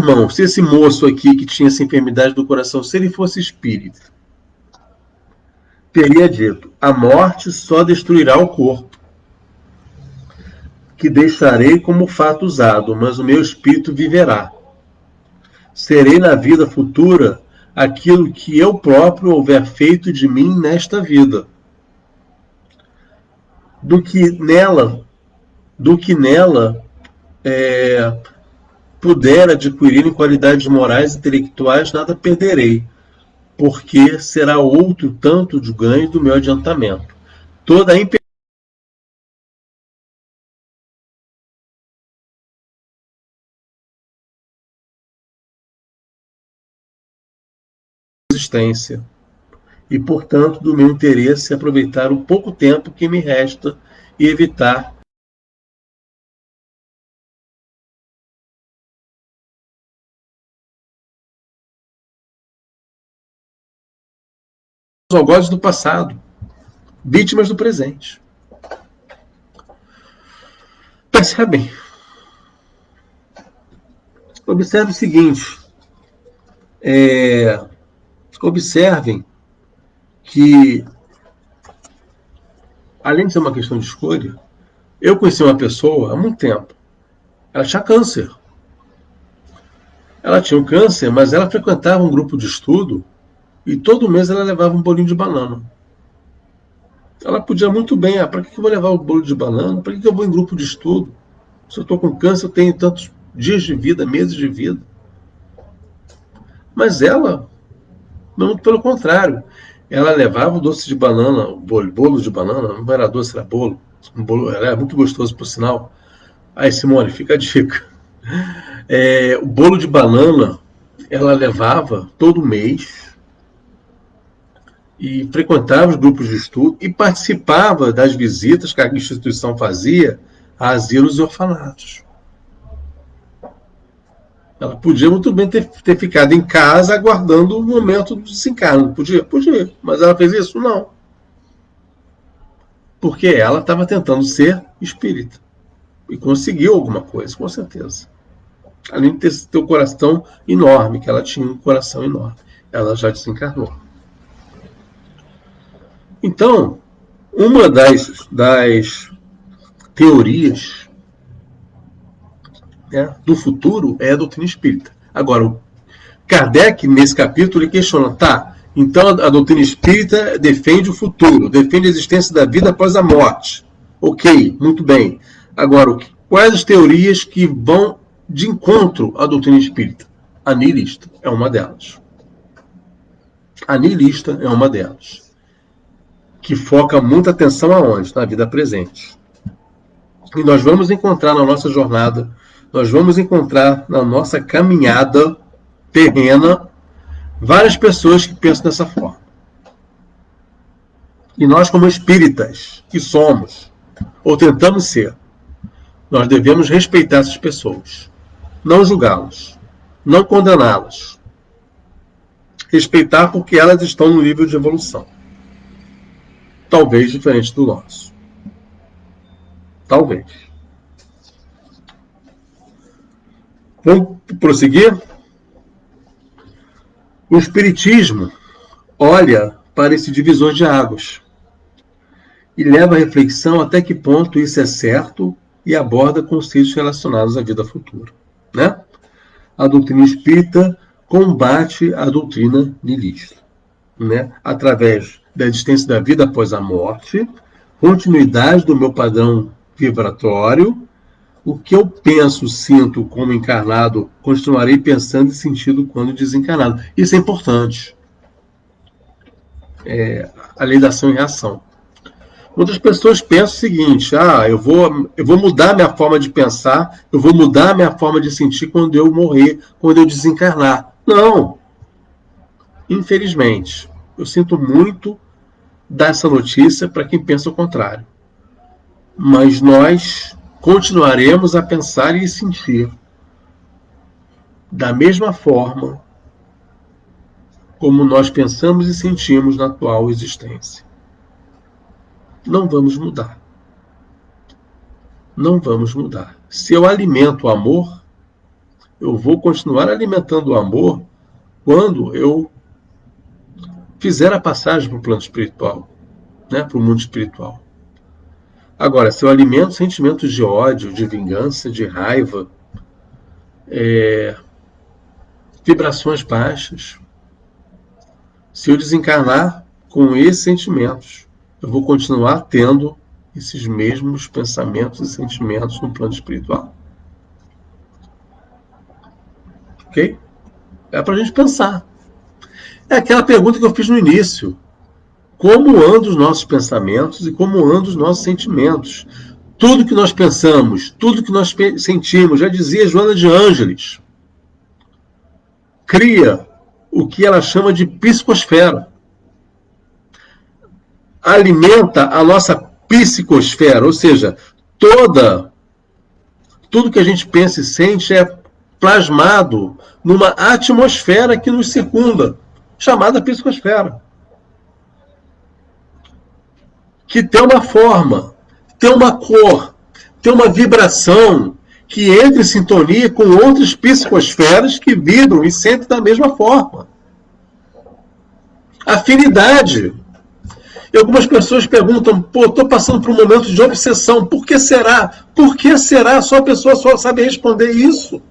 moço aqui que tinha essa enfermidade do coração, se ele fosse espírita, teria dito, a morte só destruirá o corpo. que deixarei como fato usado, mas o meu espírito viverá. Serei na vida futura aquilo que eu próprio houver feito de mim nesta vida. Do que nela puder adquirir em qualidades morais e intelectuais, nada perderei, porque será outro tanto de ganho do meu adiantamento. Toda a existência, e, portanto, do meu interesse aproveitar o pouco tempo que me resta e evitar os algozes do passado, vítimas do presente. Percebem? Observe o seguinte, observem que, além de ser uma questão de escolha, eu conheci uma pessoa há muito tempo. Ela tinha câncer. Ela tinha um câncer, mas ela frequentava um grupo de estudo e todo mês ela levava um bolinho de banana. Ela podia muito bem, para que eu vou levar o bolo de banana? Para que eu vou em grupo de estudo? Se eu estou com câncer, eu tenho tantos dias de vida, meses de vida. Mas ela, não, pelo contrário, ela levava o doce de banana, o bolo de banana, não era doce, era bolo. Um bolo, era muito gostoso, por sinal. Aí, Simone, fica a dica. O bolo de banana, ela levava todo mês e frequentava os grupos de estudo e participava das visitas que a instituição fazia a asilos e orfanatos. Ela podia muito bem ter ficado em casa aguardando o momento do desencarno. Podia? Podia. Mas ela fez isso? Não. Porque ela estava tentando ser espírita. E conseguiu alguma coisa, com certeza. Além de ter o coração enorme, que ela tinha um coração enorme. Ela já desencarnou. Então, uma das teorias, né, do futuro é a doutrina espírita. Agora, Kardec, nesse capítulo, ele questiona, então a doutrina espírita defende o futuro, defende a existência da vida após a morte. Ok, muito bem. Agora, quais as teorias que vão de encontro à doutrina espírita? A nihilista é uma delas. A nihilista é uma delas. Que foca muita atenção aonde? Na vida presente. E nós vamos encontrar na nossa jornada, nós vamos encontrar na nossa caminhada terrena várias pessoas que pensam dessa forma. E nós, como espíritas que somos, ou tentamos ser, nós devemos respeitar essas pessoas, não julgá-las, não condená-las. Respeitar porque elas estão no nível de evolução. Talvez diferente do nosso. Talvez. Vamos prosseguir? O Espiritismo olha para esse divisor de águas e leva a reflexão até que ponto isso é certo e aborda conceitos relacionados à vida futura. Né? A doutrina espírita combate a doutrina nihilista, né? Através da existência da vida após a morte, continuidade do meu padrão vibratório, o que eu penso, sinto como encarnado, continuarei pensando e sentindo quando desencarnado. Isso é importante. A lei da ação e reação. Outras pessoas pensam o seguinte, eu vou mudar minha forma de pensar, eu vou mudar minha forma de sentir quando eu morrer, quando eu desencarnar. Não. Infelizmente, eu sinto muito dar essa notícia para quem pensa o contrário. Mas nós continuaremos a pensar e sentir da mesma forma como nós pensamos e sentimos na atual existência. Não vamos mudar. Não vamos mudar. Se eu alimento o amor, eu vou continuar alimentando o amor quando eu fizer a passagem para o plano espiritual, né, para o mundo espiritual. Agora, se eu alimento sentimentos de ódio, de vingança, de raiva, vibrações baixas, se eu desencarnar com esses sentimentos, eu vou continuar tendo esses mesmos pensamentos e sentimentos no plano espiritual. Ok? É para a gente pensar. É aquela pergunta que eu fiz no início. Como andam os nossos pensamentos e como andam os nossos sentimentos? Tudo que nós pensamos, tudo que nós sentimos, já dizia Joana de Ângeles, cria o que ela chama de psicosfera. Alimenta a nossa psicosfera, ou seja, tudo que a gente pensa e sente é plasmado numa atmosfera que nos circunda, chamada psicosfera. Que tem uma forma, tem uma cor, tem uma vibração que entra em sintonia com outras psicosferas que vibram e sentem da mesma forma. Afinidade. E algumas pessoas perguntam, estou passando por um momento de obsessão, por que será? Por que será? Só a pessoa só sabe responder isso.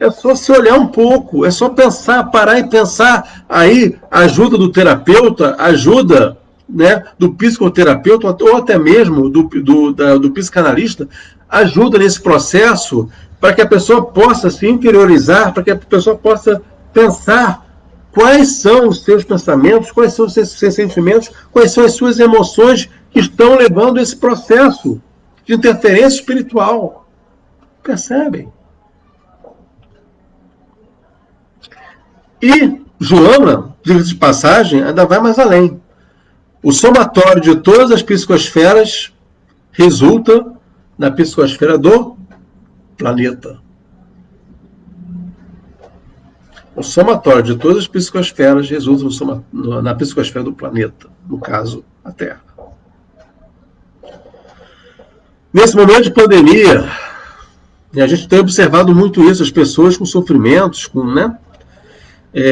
É só se olhar um pouco, é só pensar, parar e pensar. Aí, ajuda do terapeuta, ajuda, né, do psicoterapeuta, ou até mesmo do psicanalista, ajuda nesse processo para que a pessoa possa se interiorizar, para que a pessoa possa pensar quais são os seus pensamentos, quais são os seus sentimentos, quais são as suas emoções que estão levando esse processo de interferência espiritual. Percebem? E Joana, diga-se de passagem, ainda vai mais além. O somatório de todas as psicosferas resulta na psicosfera do planeta. O somatório de todas as psicosferas resulta na psicosfera do planeta, no caso, a Terra. Nesse momento de pandemia, a gente tem observado muito isso, as pessoas com sofrimentos,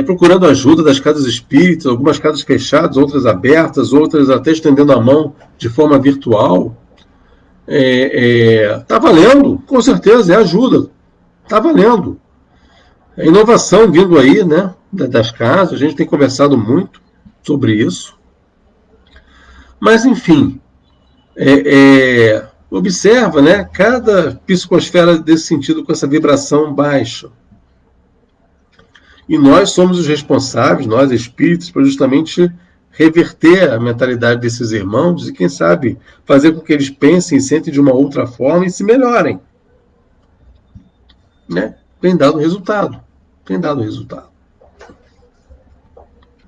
procurando ajuda das casas espíritas, algumas casas fechadas, outras abertas, outras até estendendo a mão de forma virtual. Tá valendo, com certeza, é ajuda. Tá valendo. É inovação vindo aí, né, das casas, a gente tem conversado muito sobre isso. Mas, enfim, observa, né, cada psicosfera desse sentido com essa vibração baixa. E nós somos os responsáveis, nós espíritos, para justamente reverter a mentalidade desses irmãos e, quem sabe, fazer com que eles pensem e sentem de uma outra forma e se melhorem. Né? Tem dado resultado.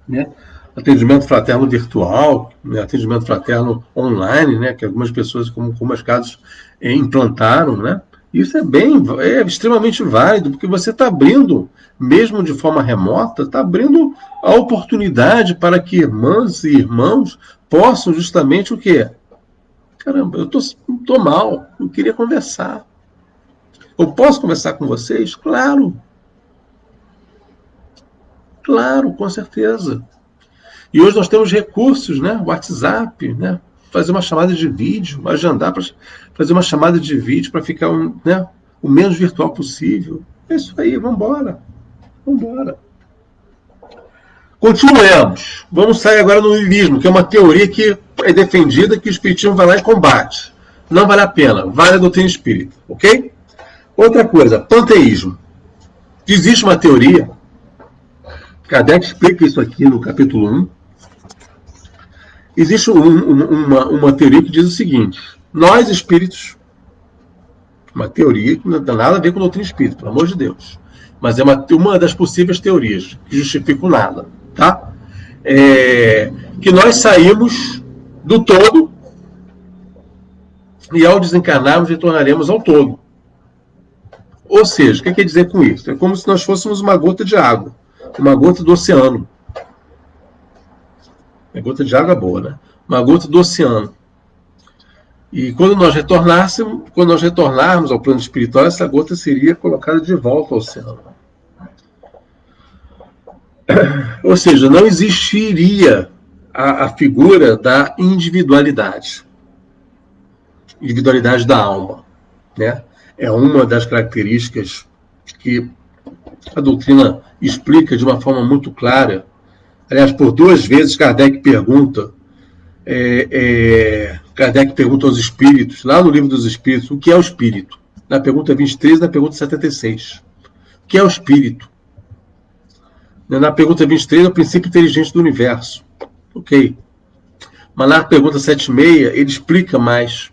Né? Atendimento fraterno virtual, né? Atendimento fraterno online, né? Que algumas pessoas, como as casas, implantaram, né? Isso é extremamente válido, porque você está abrindo, mesmo de forma remota, está abrindo a oportunidade para que irmãs e irmãos possam justamente o quê? Caramba, eu tô mal, eu queria conversar. Eu posso conversar com vocês? Claro, com certeza. E hoje nós temos recursos, né? WhatsApp, né? Fazer uma chamada de vídeo, agendar para fazer uma chamada de vídeo para ficar o menos virtual possível. É isso aí, vamos embora. Continuemos. Vamos sair agora no niilismo, que é uma teoria que é defendida que o espiritismo vai lá e combate. Não vale a pena, vale a doutrina espírita, ok? Outra coisa, panteísmo. Existe uma teoria, Kardec explica isso aqui no capítulo 1. Existe uma teoria que diz o seguinte: nós espíritos, uma teoria que não tem nada a ver com doutrina espírita, pelo amor de Deus, mas é uma das possíveis teorias que justificam nada, tá? Que nós saímos do todo e ao desencarnarmos retornaremos ao todo. Ou seja, o que quer dizer com isso? É como se nós fôssemos uma gota de água, uma gota do oceano. É gota de água boa, né? Uma gota do oceano. E quando nós retornarmos ao plano espiritual, essa gota seria colocada de volta ao oceano. Ou seja, não existiria a figura da individualidade da alma, né? É uma das características que a doutrina explica de uma forma muito clara. Aliás, por 2 vezes Kardec pergunta aos espíritos, lá no Livro dos Espíritos, o que é o espírito? Na pergunta 23 e na pergunta 76. O que é o espírito? Na pergunta 23 é o princípio inteligente do universo. Ok. Mas na pergunta 76 ele explica mais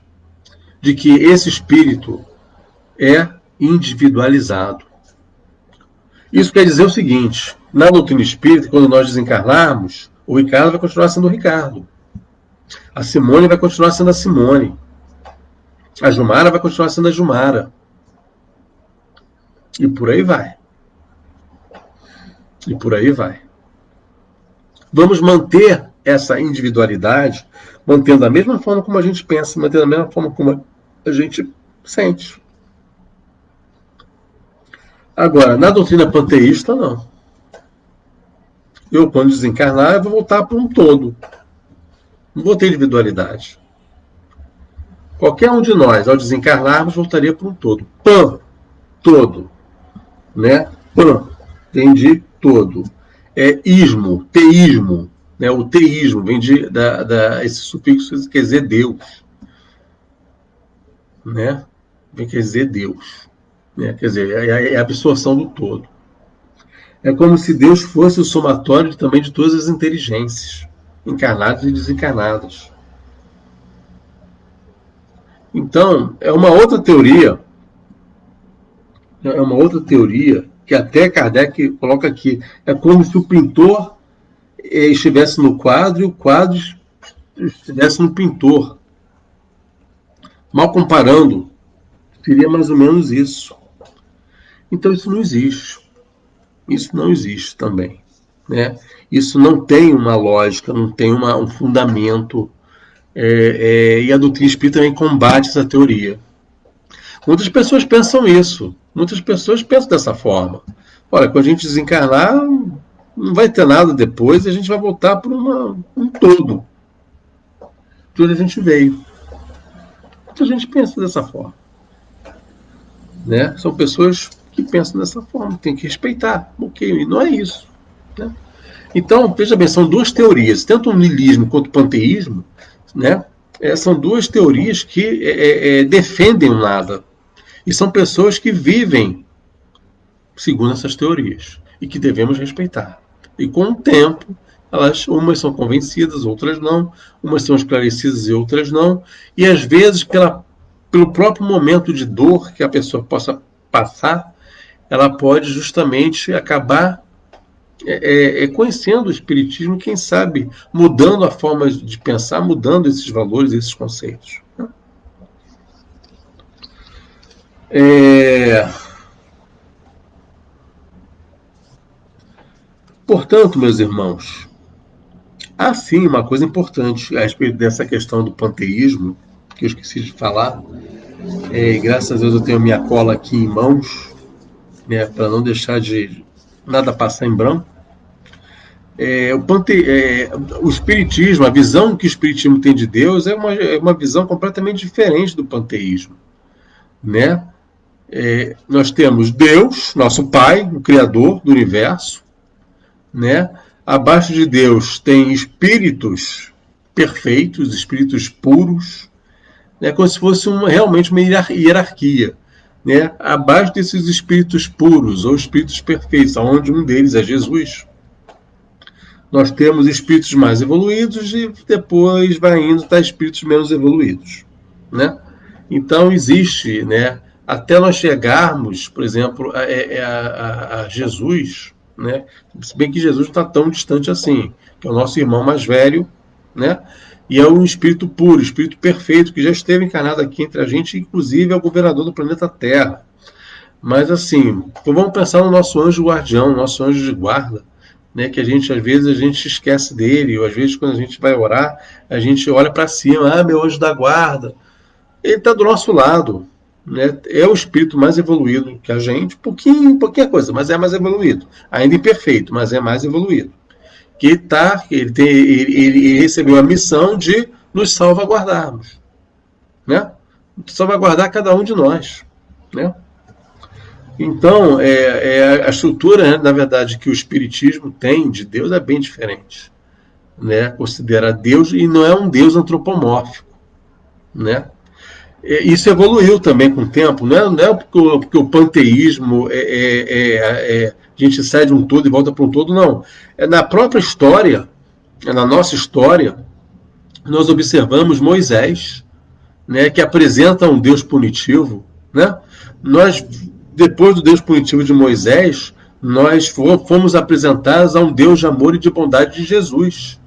de que esse espírito é individualizado. Isso quer dizer o seguinte: na doutrina espírita, quando nós desencarnarmos, o Ricardo vai continuar sendo o Ricardo. A Simone vai continuar sendo a Simone. A Jumara vai continuar sendo a Jumara. E por aí vai. E por aí vai. Vamos manter essa individualidade, mantendo da mesma forma como a gente pensa, mantendo da mesma forma como a gente sente. Agora, na doutrina panteísta, não. Eu, quando desencarnar, eu vou voltar para um todo. Não vou ter individualidade. Qualquer um de nós, ao desencarnarmos, voltaria para um todo. Pan, todo. Né? Pan, entendi, todo. É ismo, teísmo. Né? O teísmo vem esse sufixo quer dizer Deus. Né? Vem quer dizer Deus. Né? Quer dizer, é a absorção do todo. É como se Deus fosse o somatório também de todas as inteligências, encarnadas e desencarnadas. Então, é uma outra teoria que até Kardec coloca aqui. É como se o pintor estivesse no quadro e o quadro estivesse no pintor. Mal comparando, seria mais ou menos isso. Então, isso não existe. Isso não existe também. Né? Isso não tem uma lógica, não tem um fundamento. E a doutrina espírita também combate essa teoria. Muitas pessoas pensam isso. Muitas pessoas pensam dessa forma. Olha, quando a gente desencarnar, não vai ter nada depois e a gente vai voltar para um todo. De onde a gente veio. Muita gente pensa dessa forma. Né? São pessoas que pensam dessa forma. Tem que respeitar. Ok, e não é isso. Né? Então, veja bem, são 2 teorias. Tanto o niilismo quanto o panteísmo, né? São 2 teorias que defendem o nada. E são pessoas que vivem segundo essas teorias e que devemos respeitar. E com o tempo, umas são convencidas, outras não. Umas são esclarecidas e outras não. E às vezes, pelo próprio momento de dor que a pessoa possa passar, ela pode justamente acabar conhecendo o Espiritismo, quem sabe mudando a forma de pensar, mudando esses valores, esses conceitos. Portanto, meus irmãos, há sim uma coisa importante a respeito dessa questão do panteísmo, que eu esqueci de falar. Graças a Deus eu tenho a minha cola aqui em mãos, né, para não deixar de nada passar em branco. O Espiritismo, a visão que o Espiritismo tem de Deus é uma visão completamente diferente do panteísmo. Né? Nós temos Deus, nosso Pai, o Criador do Universo. Né? Abaixo de Deus tem espíritos perfeitos, espíritos puros, né? Como se fosse realmente uma hierarquia. Né? Abaixo desses espíritos puros ou espíritos perfeitos, onde um deles é Jesus, nós temos espíritos mais evoluídos e depois vai indo para espíritos menos evoluídos. Né? Então existe, né, até nós chegarmos, por exemplo, a Jesus, né? Se bem que Jesus não está tão distante assim, que é o nosso irmão mais velho, né? E é um espírito puro, espírito perfeito, que já esteve encarnado aqui entre a gente, inclusive é o governador do planeta Terra. Mas assim, vamos pensar no nosso anjo guardião, nosso anjo de guarda, né, que às vezes a gente esquece dele, ou às vezes quando a gente vai orar, a gente olha para cima, meu anjo da guarda, ele está do nosso lado, né? É o espírito mais evoluído que a gente, pouquinha coisa, mas é mais evoluído, ainda imperfeito, mas é mais evoluído. que ele recebeu a missão de nos salvaguardarmos, né? Salvaguardar cada um de nós, né? Então, a estrutura, né, na verdade, que o Espiritismo tem de Deus é bem diferente, né? Considera Deus, e não é um Deus antropomórfico, né? Isso evoluiu também com o tempo, não é porque o panteísmo a gente sai de um todo e volta para um todo, não. Na própria história, na nossa história, nós observamos Moisés, né, que apresenta um Deus punitivo, né? Depois do Deus punitivo de Moisés, nós fomos apresentados a um Deus de amor e de bondade de Jesus,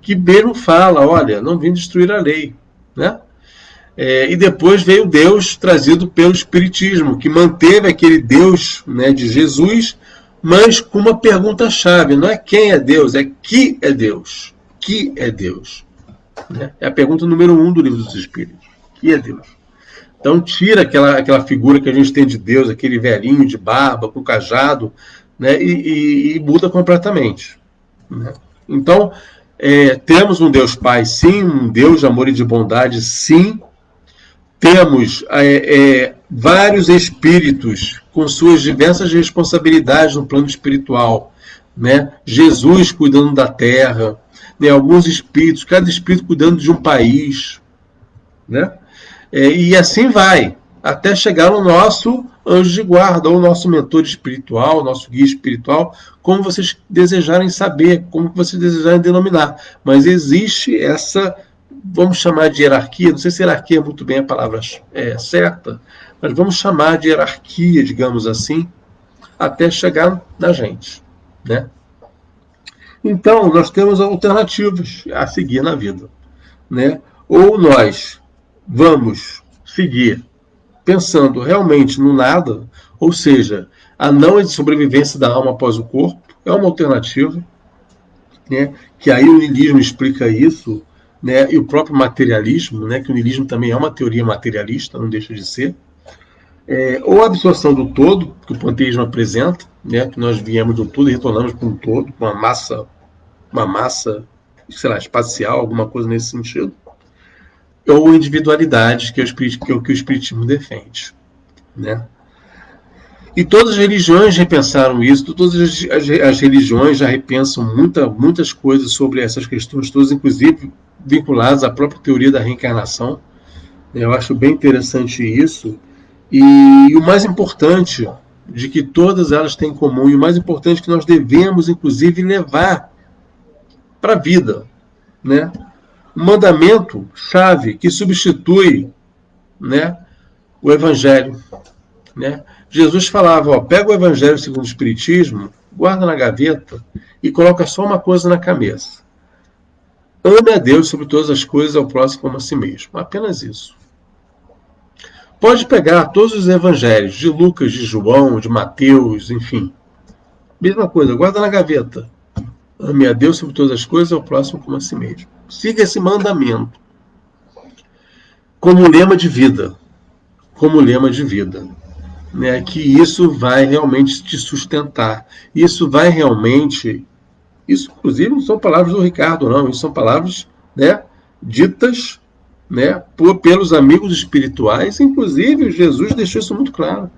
que mesmo fala, olha, não vim destruir a lei, né? E depois veio o Deus trazido pelo Espiritismo, que manteve aquele Deus, né, de Jesus, mas com uma pergunta-chave, não é quem é Deus, é que é Deus. Que é Deus? Né? É a pergunta número 1 do Livro dos Espíritos. Que é Deus? Então tira aquela figura que a gente tem de Deus, aquele velhinho de barba, com cajado, né, e muda completamente. Né? Então, temos um Deus Pai, sim, um Deus de amor e de bondade, sim. Temos vários espíritos com suas diversas responsabilidades no plano espiritual, né? Jesus cuidando da terra, né? Alguns espíritos, cada espírito cuidando de um país, né? E assim vai, até chegar no nosso anjo de guarda, ou nosso mentor espiritual, nosso guia espiritual, como vocês desejarem saber, como vocês desejarem denominar. Mas existe essa, vamos chamar de hierarquia, não sei se hierarquia é muito bem a palavra certa, mas vamos chamar de hierarquia, digamos assim, até chegar na gente, né? Então, nós temos alternativas a seguir na vida, né? Ou nós vamos seguir pensando realmente no nada, ou seja, a não sobrevivência da alma após o corpo, é uma alternativa, né? Que aí o niilismo explica isso, né? E o próprio materialismo, né? Que o niilismo também é uma teoria materialista, não deixa de ser. Ou a absorção do todo, que o panteísmo apresenta, né? Que nós viemos do todo e retornamos para um todo, uma massa, sei lá, espacial, alguma coisa nesse sentido. Ou individualidade, que é o que o Espiritismo defende, né? E todas as religiões repensaram isso, todas as religiões já repensam muitas coisas sobre essas questões, todas inclusive vinculadas à própria teoria da reencarnação. Eu acho bem interessante isso. E o mais importante de que todas elas têm em comum, e o mais importante que nós devemos, inclusive, levar para a vida, né? Um mandamento chave que substitui, né, o Evangelho, né? Jesus falava, pega o Evangelho segundo o Espiritismo, guarda na gaveta e coloca só uma coisa na cabeça. Ame a Deus sobre todas as coisas, ao próximo como a si mesmo. Apenas isso. Pode pegar todos os evangelhos, de Lucas, de João, de Mateus, enfim. Mesma coisa, guarda na gaveta. Ame a Deus sobre todas as coisas, ao próximo como a si mesmo. Siga esse mandamento como lema de vida. Como lema de vida. Né? Que isso vai realmente te sustentar. Isso vai realmente... Isso, inclusive, não são palavras do Ricardo, não. Isso são palavras, né, ditas, né, pelos amigos espirituais. Inclusive, Jesus deixou isso muito claro.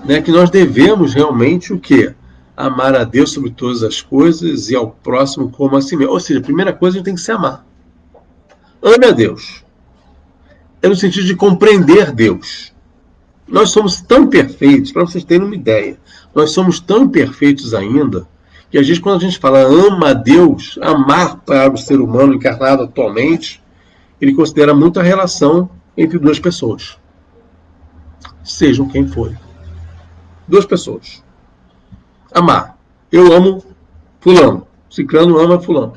Né, que nós devemos realmente o quê? Amar a Deus sobre todas as coisas e ao próximo como a si mesmo. Ou seja, a primeira coisa a gente tem que se amar. Ame a Deus. É no sentido de compreender Deus. Nós somos tão perfeitos, para vocês terem uma ideia, nós somos tão imperfeitos ainda, que às vezes quando a gente fala ama a Deus, amar para o ser humano encarnado atualmente, ele considera muito a relação entre duas pessoas. Sejam quem forem. Duas pessoas. Amar. Eu amo fulano. Ciclano ama fulano.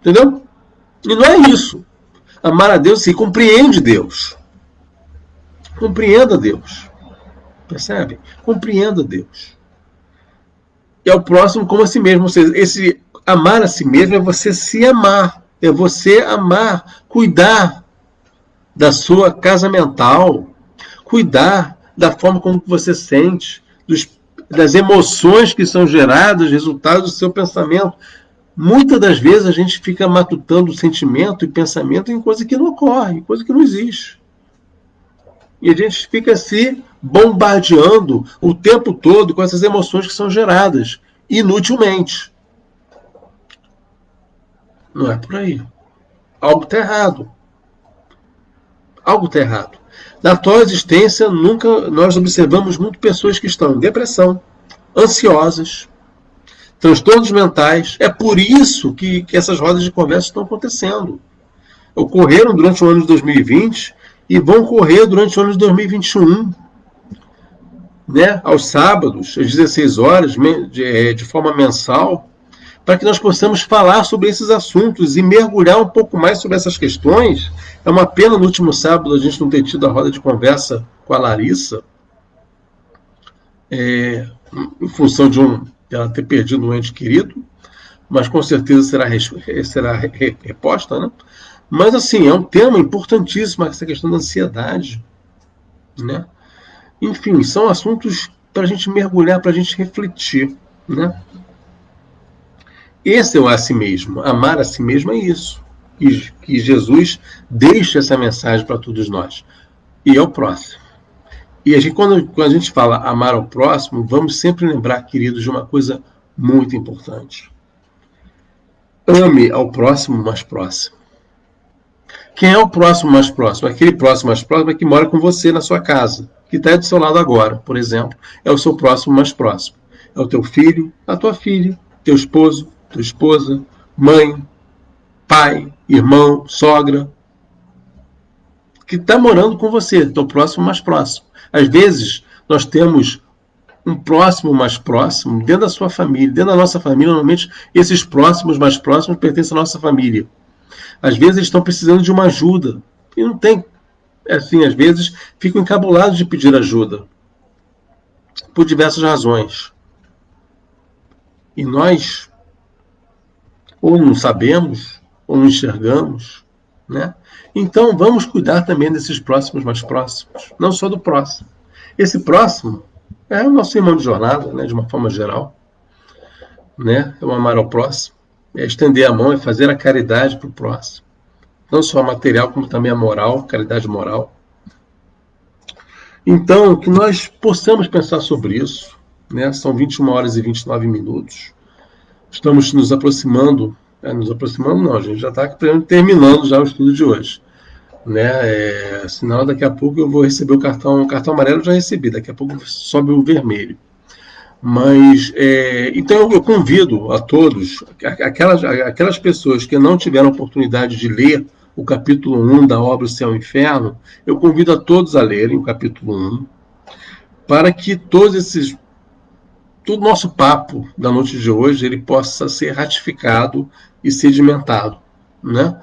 Entendeu? E não é isso. Amar a Deus se compreende Deus. Compreenda Deus. Percebe? Compreenda Deus. E ao próximo como a si mesmo. Ou seja, esse amar a si mesmo é você se amar. É você amar. Cuidar da sua casa mental. Cuidar da forma como você sente. das emoções que são geradas, resultado do seu pensamento. Muitas das vezes a gente fica matutando sentimento e pensamento em coisa que não ocorre, coisa que não existe. E a gente fica se bombardeando o tempo todo com essas emoções que são geradas, inutilmente. Não é por aí. Algo está errado. Algo está errado. Na atual existência, nunca nós observamos muito pessoas que estão em depressão, ansiosas, transtornos mentais. É por isso que essas rodas de conversa estão acontecendo. Ocorreram durante o ano de 2020 e vão ocorrer durante o ano de 2021. Né? Aos sábados, às 16 horas, de forma mensal, para que nós possamos falar sobre esses assuntos e mergulhar um pouco mais sobre essas questões. É uma pena no último sábado a gente não ter tido a roda de conversa com a Larissa, em função de ela ter perdido um ente querido, mas com certeza será reposta, né? Mas assim, é um tema importantíssimo essa questão da ansiedade, né? Enfim, são assuntos para a gente mergulhar, para a gente refletir, né? Esse é o a si mesmo. Amar a si mesmo é isso. Que Jesus deixa essa mensagem para todos nós. E é o próximo. E quando a gente fala amar ao próximo, vamos sempre lembrar, queridos, de uma coisa muito importante. Ame ao próximo mais próximo. Quem é o próximo mais próximo? Aquele próximo mais próximo é que mora com você na sua casa, que está do seu lado agora, por exemplo. É o seu próximo mais próximo. É o teu filho, a tua filha, teu esposo, tua esposa, mãe, pai, irmão, sogra, que está morando com você, teu próximo mais próximo. Às vezes, nós temos um próximo mais próximo dentro da sua família. Dentro da nossa família, normalmente, esses próximos mais próximos pertencem à nossa família. Às vezes, eles estão precisando de uma ajuda. E não tem. Assim, às vezes, ficam encabulados de pedir ajuda. Por diversas razões. E nós, ou não sabemos, ou não enxergamos, né? Então, vamos cuidar também desses próximos mais próximos. Não só do próximo. Esse próximo é o nosso irmão de jornada, né, de uma forma geral. Né? É o amar ao próximo. É estender a mão, é fazer a caridade para o próximo. Não só a material, como também a moral, caridade moral. Então, que nós possamos pensar sobre isso. Né? São 21 horas e 29 minutos. Estamos nos aproximando. Nos aproximando não, a gente já está terminando já o estudo de hoje. Né? Senão daqui a pouco eu vou receber o cartão amarelo, eu já recebi, daqui a pouco sobe o vermelho. Mas, então eu convido a todos, aquelas pessoas que não tiveram oportunidade de ler o capítulo 1 da obra O Céu e o Inferno, eu convido a todos a lerem o capítulo 1, para que todo o nosso papo da noite de hoje ele possa ser ratificado e sedimentado, né?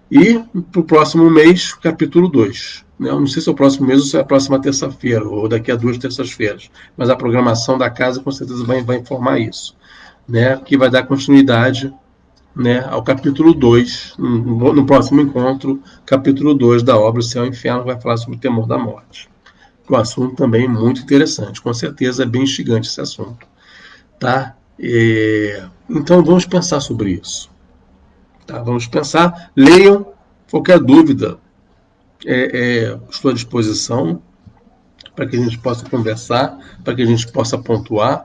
E para o próximo mês, capítulo 2. Eu não sei se é o próximo mês ou se é a próxima terça-feira, ou daqui a 2 terças-feiras. Mas a programação da casa com certeza vai informar isso. Né? Que vai dar continuidade, né, ao capítulo 2, no próximo encontro, capítulo 2 da obra O Céu e o Inferno, vai falar sobre o temor da morte. Um assunto também muito interessante. Com certeza é bem instigante esse assunto. Tá? Então vamos pensar sobre isso. Tá, vamos pensar, leiam, qualquer dúvida, estou à disposição para que a gente possa conversar, para que a gente possa pontuar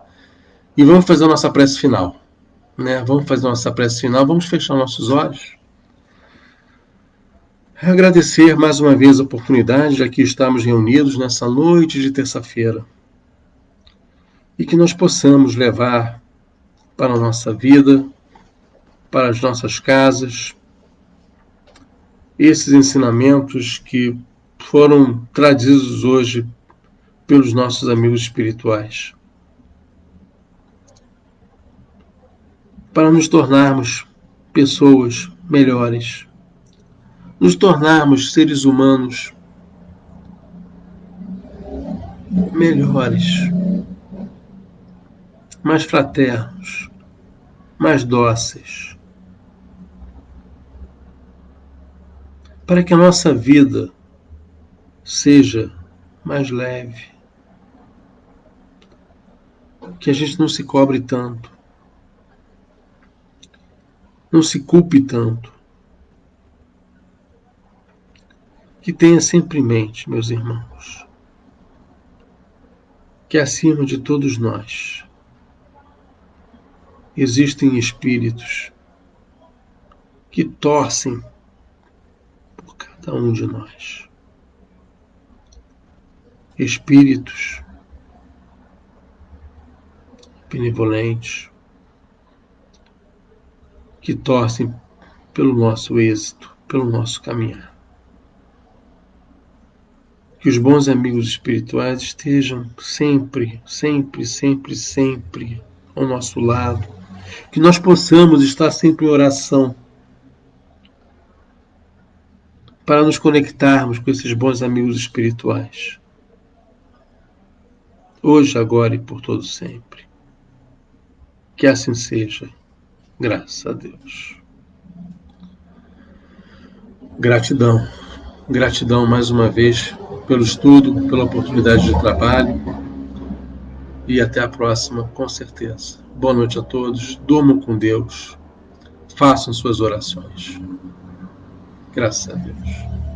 e vamos fazer a nossa prece final. Né? Vamos fazer a nossa prece final, vamos fechar nossos olhos. Agradecer mais uma vez a oportunidade de aqui estarmos reunidos nessa noite de terça-feira e que nós possamos levar para a nossa vida, para as nossas casas, esses ensinamentos que foram trazidos hoje pelos nossos amigos espirituais, para nos tornarmos pessoas melhores, nos tornarmos seres humanos melhores, mais fraternos, mais dóceis, para que a nossa vida seja mais leve, Que a gente não se cobre tanto, não se culpe tanto. Que tenha sempre em mente, meus irmãos, que acima de todos nós existem espíritos que torcem por cada um de nós. Espíritos benevolentes que torcem pelo nosso êxito, pelo nosso caminhar. Que os bons amigos espirituais estejam sempre, sempre, sempre, sempre ao nosso lado. Que nós possamos estar sempre em oração para nos conectarmos com esses bons amigos espirituais. Hoje, agora e por todo sempre. Que assim seja. Graças a Deus. Gratidão. Gratidão mais uma vez pelo estudo, pela oportunidade de trabalho. E até a próxima, com certeza. Boa noite a todos. Durmam com Deus. Façam suas orações. Graças a Deus.